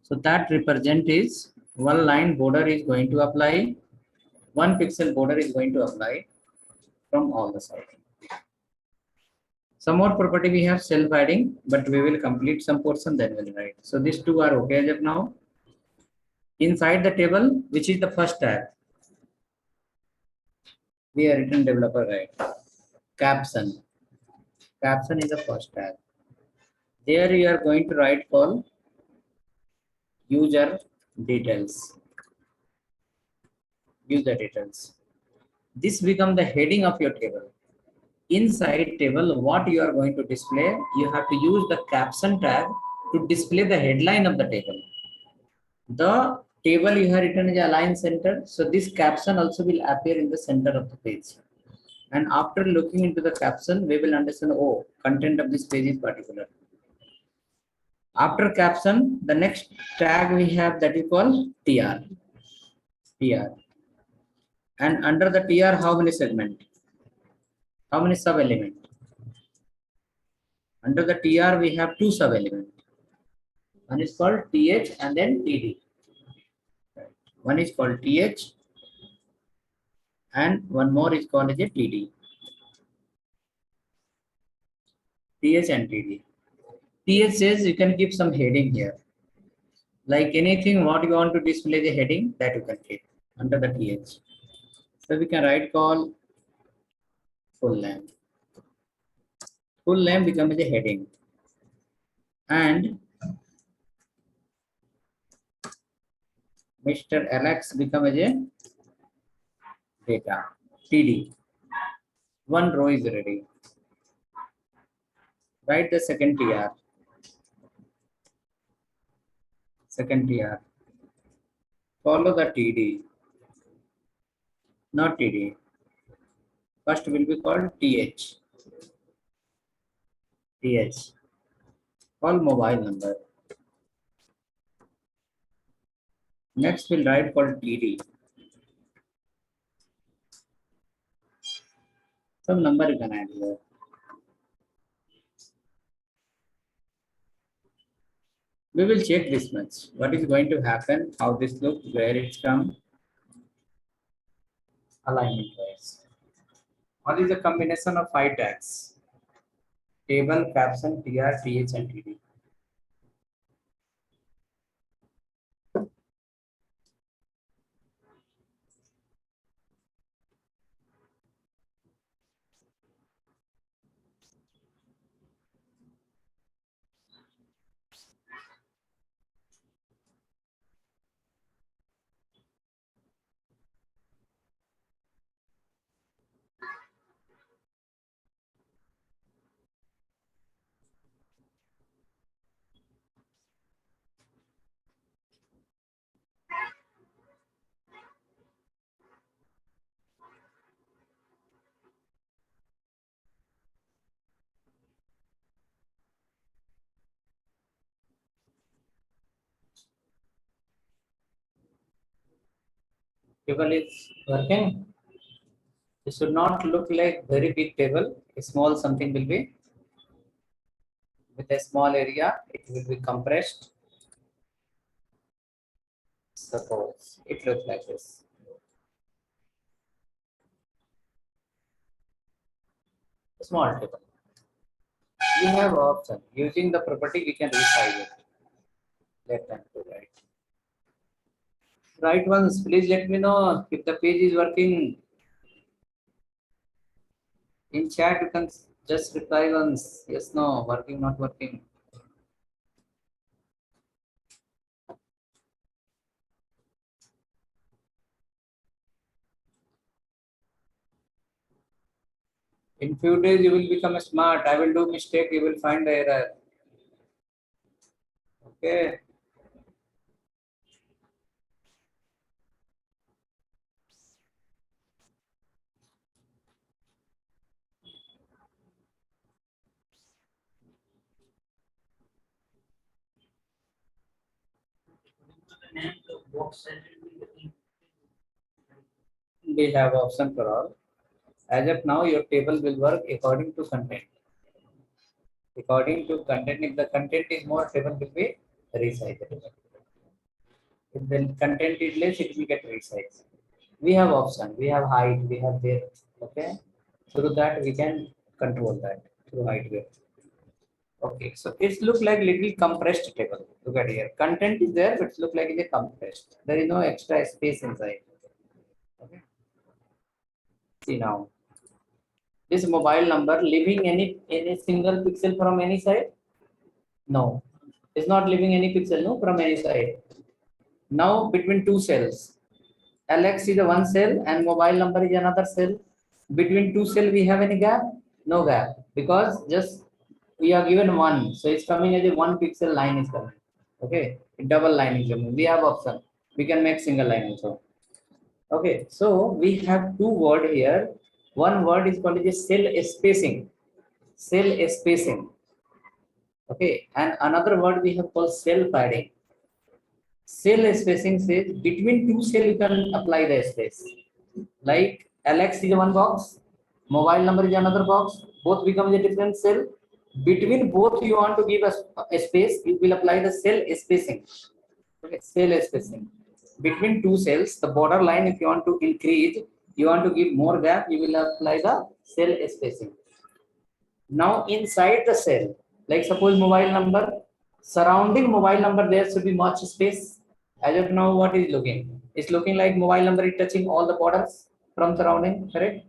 So that represent is one line border is going to apply, 1 pixel border is going to apply from all the sides. Some more property we have self padding, but we will complete some portion then we'll write. So these two are okay as of now. Inside the table, which is the first tag, we have written developer guide. Caption. Caption is the first tag. There you are going to write call user details. User details. This become the heading of your table. Inside table, what you are going to display, you have to use the caption tag to display the headline of the table. The table you have written is align center, so this caption also will appear in the center of the page. And after looking into the caption, we will understand, oh, content of this page is particular. After caption, the next tag we have that is called TR. TR. And under the TR, how many segment? How many sub element? Under the TR, we have two sub element. One is called TH and then TD. One is called TH and one more is called as a TD. TH and TD. TH says you can keep some heading here. Like anything what you want to display the heading that you can keep under the TH. So we can write call full name. Full name becomes a heading. And Mr. Alex becomes a data. TD. One row is ready. Write the second TR. Second TR. Follow the TD. Not TD. First will be called TH. TH. Call mobile number. Next we'll write called TD. Some number you can add here. We will check this much. What is going to happen, how this look, where it's come, alignment wise. What is the combination of 5 tags? Table, caption, tr, th and td. Table is working. It should not look like very big table. A small something will be with a small area. It will be compressed. Suppose it looks like this. Small table. We have option. Using the property, we can resize it. Left and to right. Right ones, please let me know if the page is working. In chat, you can just reply once. Yes, no, working, not working. In few days, you will become smart. I will do mistake. You will find the error. Okay. We have option for all. As of now, your table will work according to content. According to content, if the content is more, table will be resized. If the content is less, it will get resized. We have option, we have height, we have width. Okay, through that we can control that through height width. Okay, so it's look like little compressed table. Look at here, content is there, but it's look like it's compressed. There is no extra space inside. Okay, see now. This mobile number leaving any single pixel from any side? No, it's not leaving any pixel no from any side. Now between two cells, Alex is a one cell and mobile number is another cell. Between two cell we have any gap? No gap because just we are given one, so it's coming as a one pixel line is coming. Okay, double line is coming. We have option. We can make single line also. Okay, so we have two word here. One word is called as cell spacing. Cell spacing. Okay, and another word we have called cell padding. Cell spacing says between two cell you can apply the space. Like Alex is one box, mobile number is another box. Both becomes a different cell. Between both you want to give a space, you will apply the cell spacing. Okay, cell spacing. Between two cells, the border line, if you want to increase, you want to give more gap, you will apply the cell spacing. Now inside the cell, like suppose mobile number, surrounding mobile number, there should be much space. As of now, what is looking? It's looking like mobile number is touching all the borders from surrounding, correct?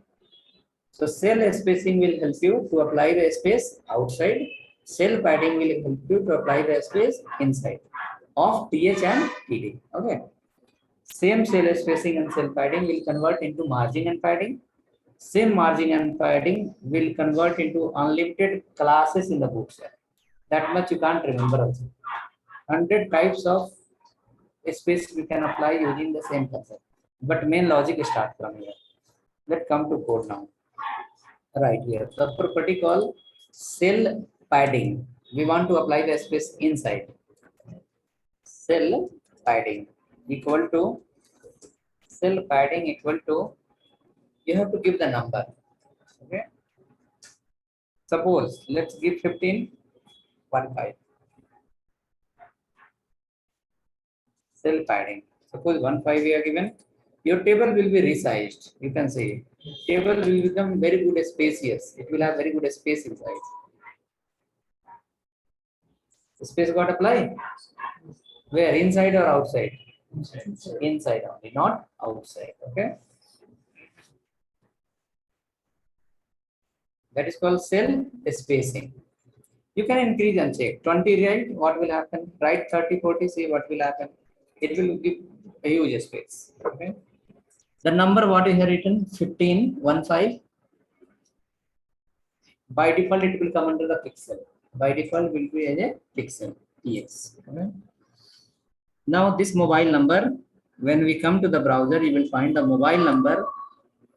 So cell spacing will help you to apply the space outside. Cell padding will help you to apply the space inside of TH and TD. Okay. Same cell spacing and cell padding will convert into margin and padding. Same margin and padding will convert into unlimited classes in the books. That much you can't remember also. 100 types of space we can apply using the same concept. But main logic start from here. Let's come to code now. Right here. The property called cell padding. We want to apply the space inside. Cell padding equal to you have to give the number. Okay. Suppose let's give 15, 1, 5. cell padding. Suppose 1.5 we are given, your table will be resized. You can see table will become very good spacious. It will have very good space inside. Space got apply? Where? Inside or outside? Inside only, not outside. Okay. That is called cell spacing. You can increase and check. 20, right? What will happen? Write 30, 40, see what will happen. It will give a huge space. Okay. The number what is written 15, 1, 5. By default, it will come under the pixel. By default, will be as a pixel. Yes. Okay. Now this mobile number, when we come to the browser, you will find the mobile number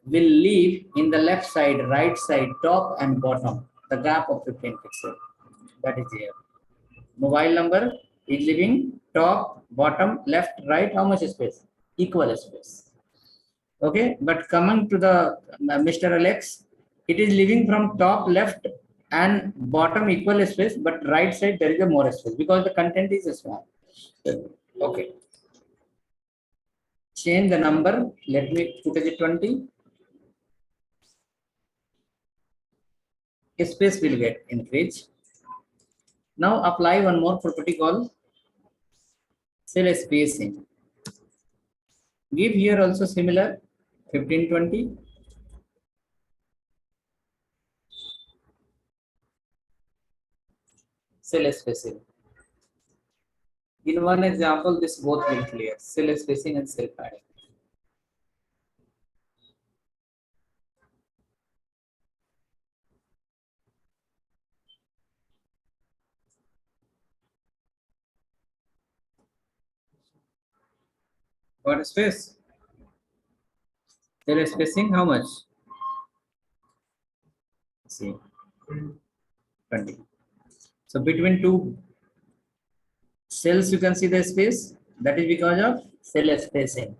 will leave in the left side, right side, top and bottom, the gap of 15 pixel. That is here. Mobile number is leaving top, bottom, left, right, how much space? Equal space. Okay, but coming to the Mr. Alex, it is leaving from top, left and bottom equal space, but right side there is a more space because the content is small. Okay. Change the number. Let me put it 20. Space will get increased. Now apply one more property called cell spacing. Give here also similar 15, 20. Cell spacing. In one example, this both will clear. Cell spacing and cell padding. What space? Cell spacing, how much? See, 20. So between two cells, you can see the space. That is because of cell spacing.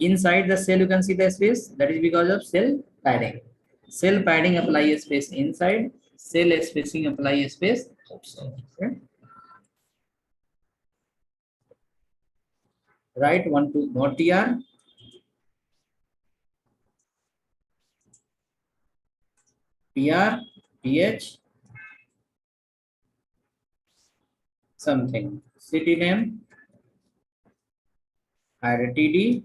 Inside the cell, you can see the space. That is because of cell padding. Cell padding apply a space inside. Cell spacing apply a space outside. Okay. Write 1, 2 more tr. PR, PH, something. City name, add TD,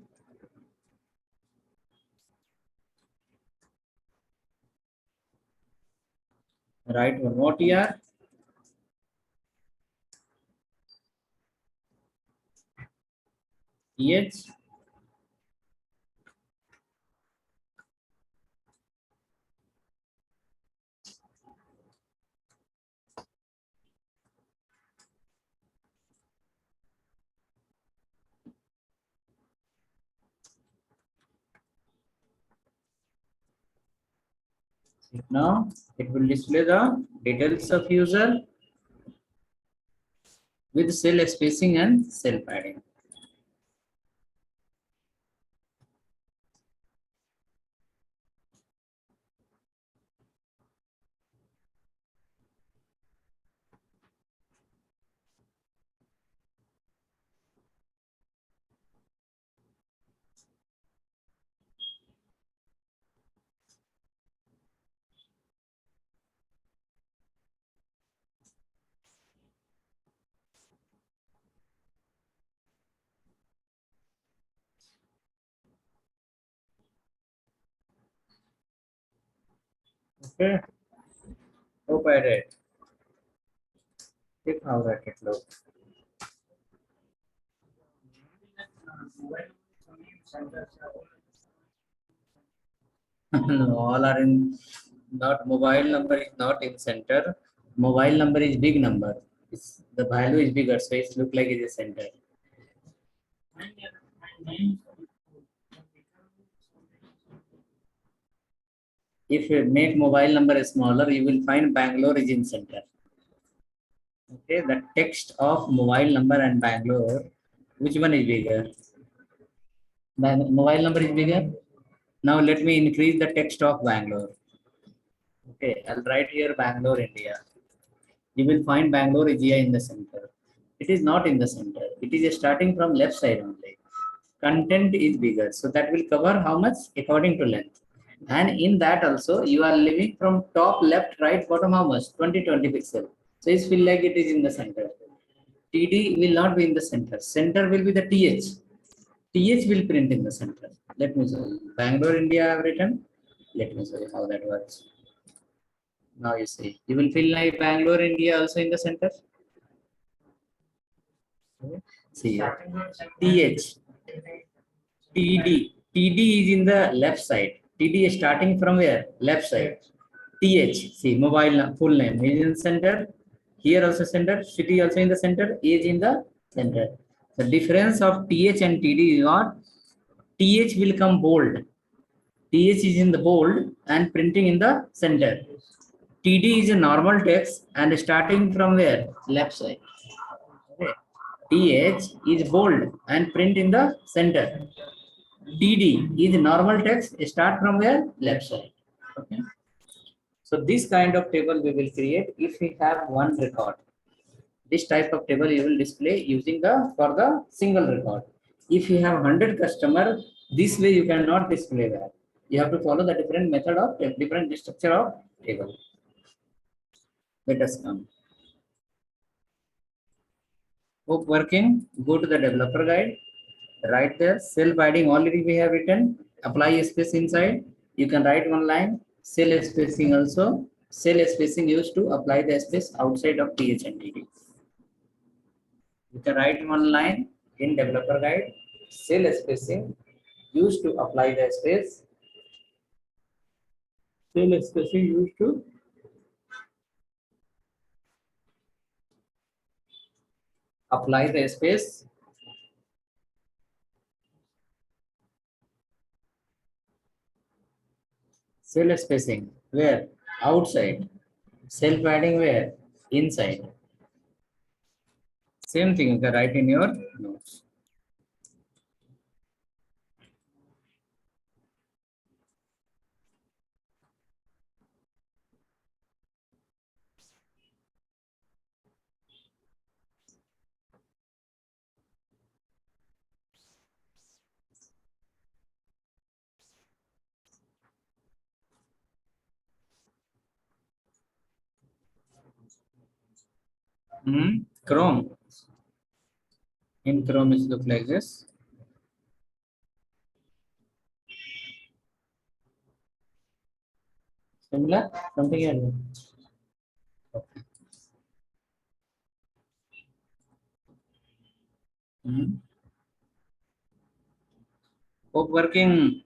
write one more TR, PH, now it will display the details of user with cell spacing and cell padding. Okay, hope I read. Check how that it looks. No, all are in, not mobile number is not in center. Mobile number is big number. The value is bigger, so it look like it's a center. If you make mobile number smaller, you will find Bangalore is in center. Okay, the text of mobile number and Bangalore, which one is bigger? Mobile number is bigger. Now let me increase the text of Bangalore. Okay, I'll write here Bangalore, India. You will find Bangalore is here in the center. It is not in the center. It is starting from left side only. Content is bigger, so that will cover how much according to length. And in that also you are living from top left, right, bottom how much 20 pixel. So it feel like it is in the center. TD will not be in the center. Center will be the TH. TH will print in the center. Let me show you. Bangalore, India I have written. Let me show you how that works. Now you see, you will feel like Bangalore, India also in the center. See here. TH, TD. TD is in the left side. TD is starting from where? Left side. TH, see, mobile full name is in center. Here also center. City also in the center. Age in the center. The difference of TH and TD is what? TH will come bold. TH is in the bold and printing in the center. TD is a normal text and starting from where? Left side. Okay. TH is bold and print in the center. TD is normal text start from where? Left side. Okay. So this kind of table we will create if we have one record. This type of table you will display using the for the single record. If you have 100 customer, this way you cannot display that. You have to follow the different method of different structure of table. Let us come. Hope working. Go to the developer guide. Right there, cell padding already we have written. Apply a space inside. You can write one line. Cell spacing also. Cell spacing used to apply the space outside of TH and TD. You can write one line in developer guide. Cell spacing used to apply the space. Cell spacing used to apply the space cell spacing where? Outside. Cell padding where? Inside. Same thing you can write in your notes. Chrome. In Chrome, it look like this. Similar, something else. Okay. Hope working.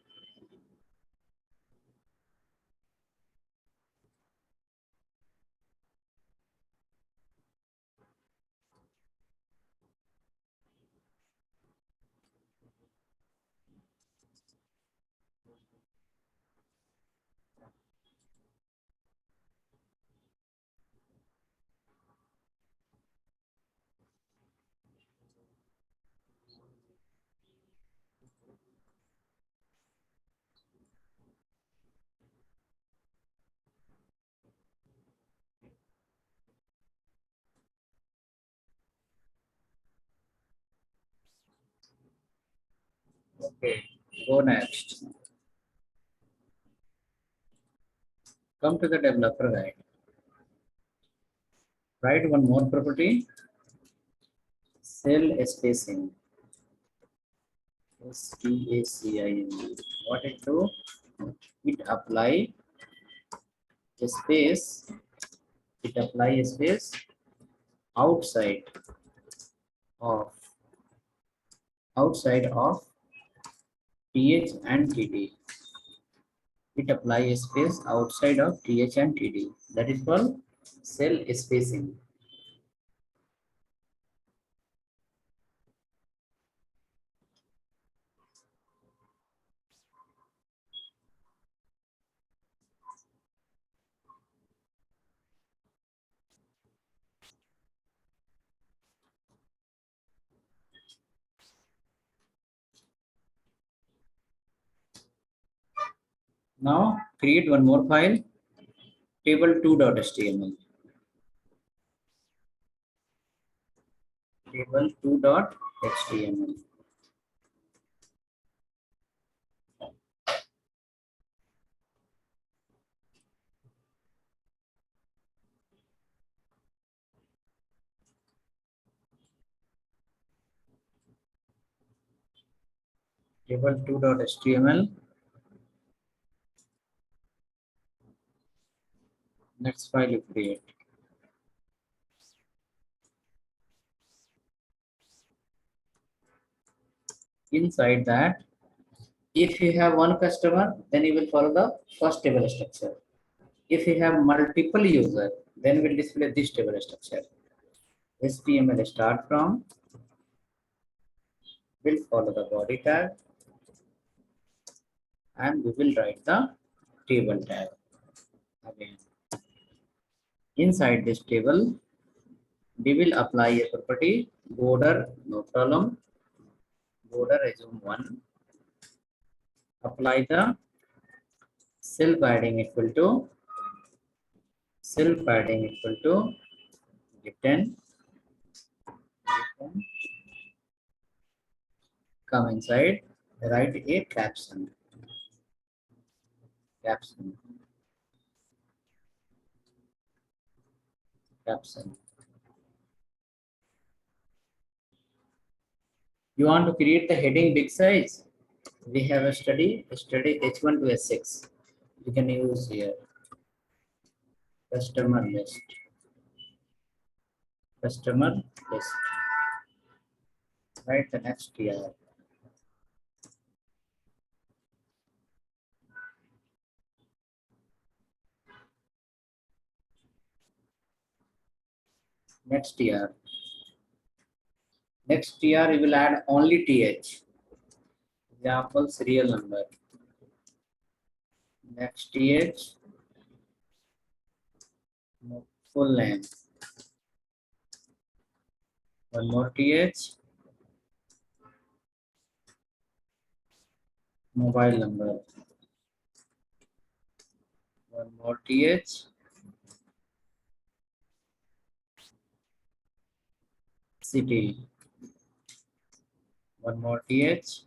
Okay, go next. Come to the developer guide. Write one more property. Cell spacing. SPACING. What it do? It apply a space. It apply a space outside of TH and TD. It apply a space outside of TH and TD. That is called cell spacing. Now create one more file, table2.html. Table2.html. HTML. Table2.html. Next file you create. Inside that, if you have one customer, then you will follow the first table structure. If you have multiple users, then we'll display this table structure. HTML start from, will follow the body tag, and we will write the table tag. Again, inside this table, we will apply a property border, no problem. Border assume 1. Apply the self padding equal to written. Come inside, write a caption. Caption. You want to create the heading big size? We have a study H1 to S6. You can use here customer list. Write the next here. Next year you will add only th. Example serial number. Next th, full name. One more th, mobile number. One more th, city. One more th,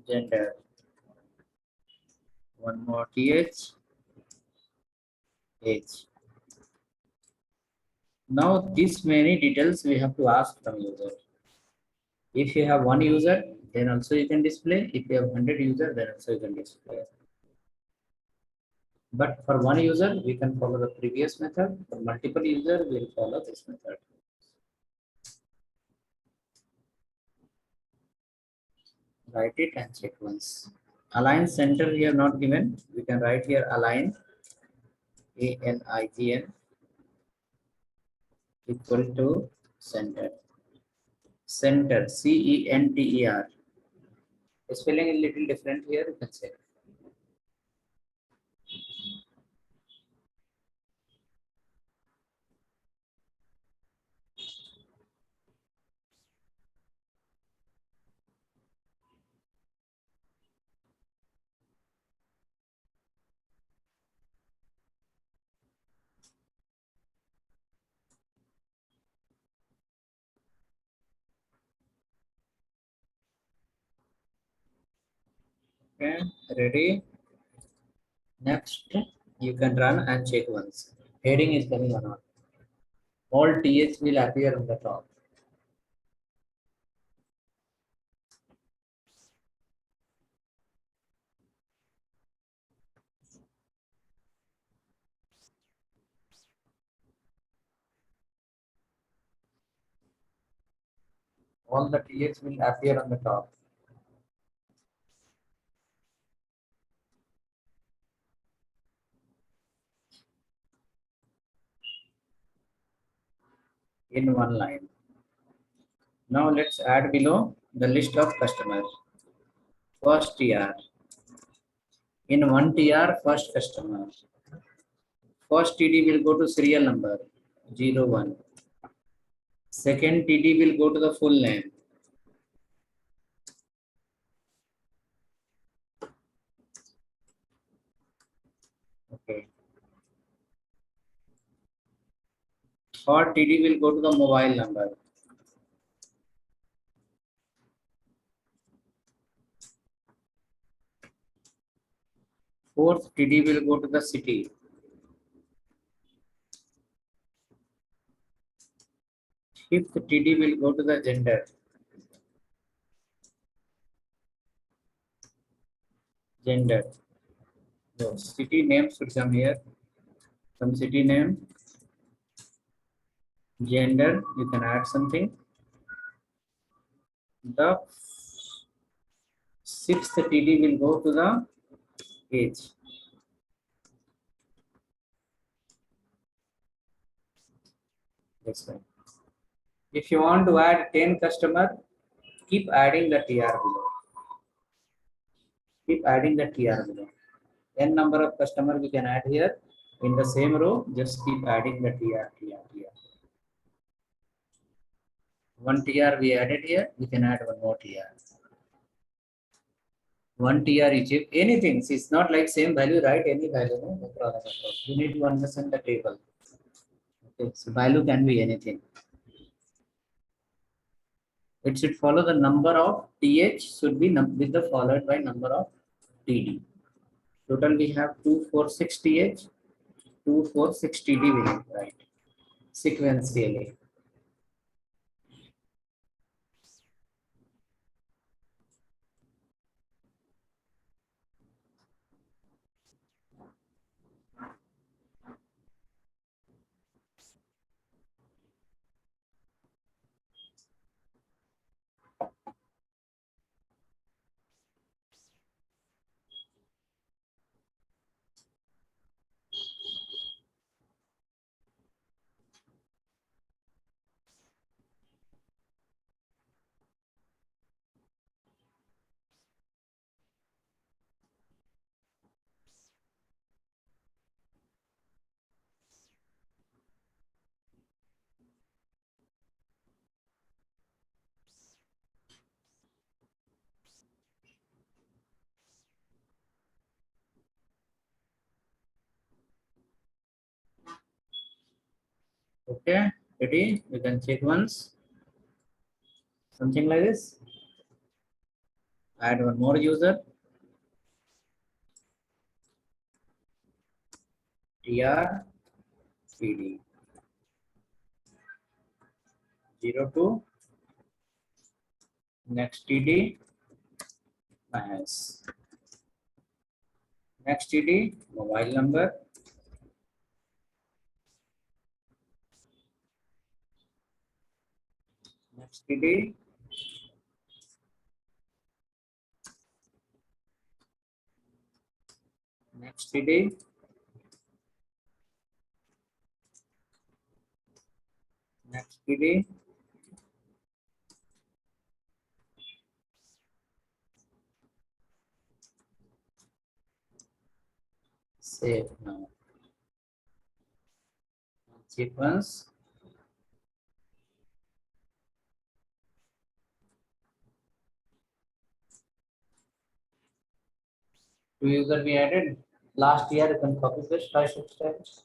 gender. One more th, age. Now this many details we have to ask from user. If you have one user, then also you can display. If you have 100 users, then also you can display. But for one user, we can follow the previous method. For multiple users, we will follow this method. Write it and check once. Align center here not given. We can write here align, ALIGN, equal to center. Center, CENTER. Spelling is little different here. You can check. Okay, ready? Next, you can run and check once. Heading is coming or not. All TH will appear on the top. All the TH will appear on the top. In one line. Now let's add below the list of customers. First TR. In one TR, first customer. First TD will go to serial number 01. Second TD will go to the full name. Okay. Third TD will go to the mobile number. Fourth TD will go to the city. Fifth TD will go to the gender. Gender. So city name should come here. Some city name. Gender, you can add something. The sixth TD will go to the age. That's right. If you want to add 10 customer, keep adding the TR below. Keep adding the TR below. N number of customer we can add here. In the same row, just keep adding the TR. One TR we added here, we can add one more TR. One TR each, anything. It's not like same value, right? Any value, no problem. You need to understand the table. Okay, so value can be anything. It should follow the number of TH should be with the followed by number of TD. Total we have 246 TH, 246 TD we will write sequentially. Okay, ready? You can check once. Something like this. Add one more user. TR PD 02. Next TD minus. Next TD mobile number. Next TD next TD next TD save now. Sequence. Two user we added. Last year you can copy this try 6 times.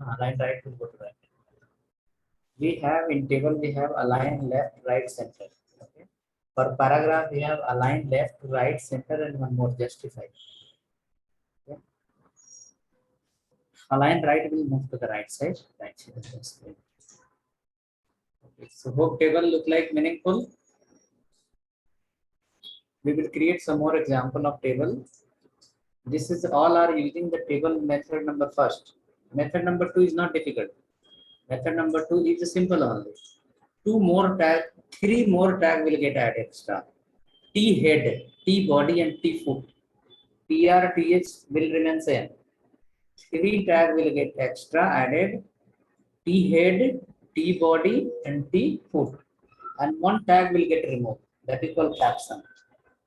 Align right will go to right. We have in table we have align left, right, center. Okay. For paragraph we have align left, right, center, and one more justify. Okay. Align right will move to the right side. Right side of the screen. Okay. So hope table look like meaningful. We will create some more example of table. This is all are using the table method number first. Method number 2 is not difficult. Method number 2 is simple only. Three more tag will get added extra. T head, T body, and T foot. TR, TH will remain same. Three tag will get extra added. T head, T body, and T foot. And one tag will get removed. That is called caption.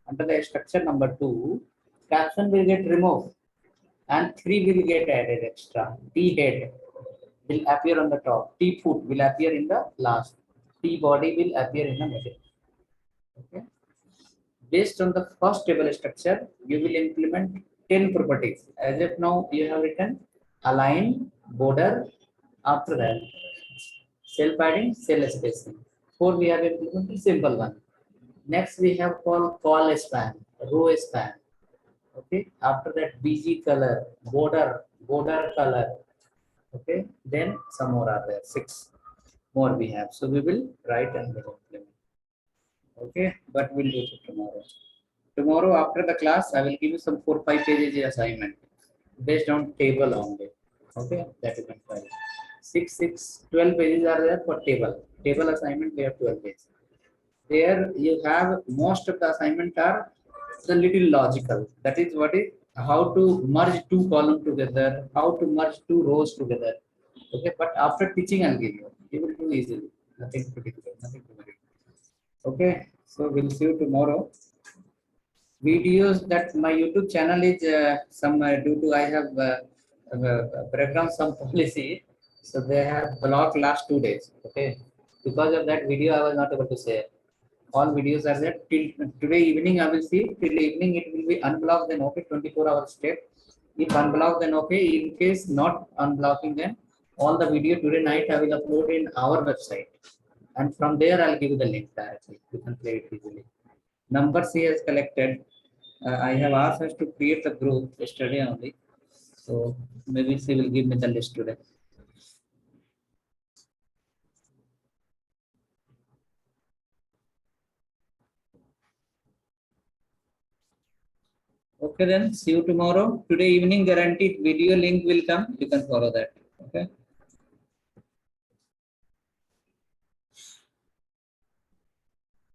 Under the structure number 2, caption will get removed. And 3 will get added extra. T head will appear on the top. T foot will appear in the last. T body will appear in the middle. Okay. Based on the first table structure, you will implement 10 properties. As of now, you have written align, border, after that, cell padding, cell spacing. 4 we have implemented simple one. Next we have call span, row span. Okay. After that, BG color, border color. Okay. Then some more are there. 6 more we have. So we will write and we'll implement. Okay. But we'll do it tomorrow. Tomorrow after the class, I will give you some 4-5 pages assignment based on table only. Okay, that you can try. 12 pages are there for table. Table assignment we have 12 pages. There you have most of the assignment are the little logical. That is what is how to merge two columns together, how to merge two rows together. Okay, but after teaching I'll give you. You will do easily. Nothing to difficult, nothing to worry. Okay, so we'll see you tomorrow. Videos that my YouTube channel is some due to I have breakdown some policy, so they have blocked last 2 days. Okay, because of that video I was not able to share. All videos are there till today evening. I will see till evening it will be unblocked. Then okay, 24 hours step. If unblocked, then okay. In case not unblocking, then all the video today night I will upload in our website, and from there I'll give you the link directly. You can play it easily. Numbers he has collected. I have asked us to create a group yesterday only. So maybe she will give me the list today. Okay then, see you tomorrow. Today evening guaranteed video link will come. You can follow that.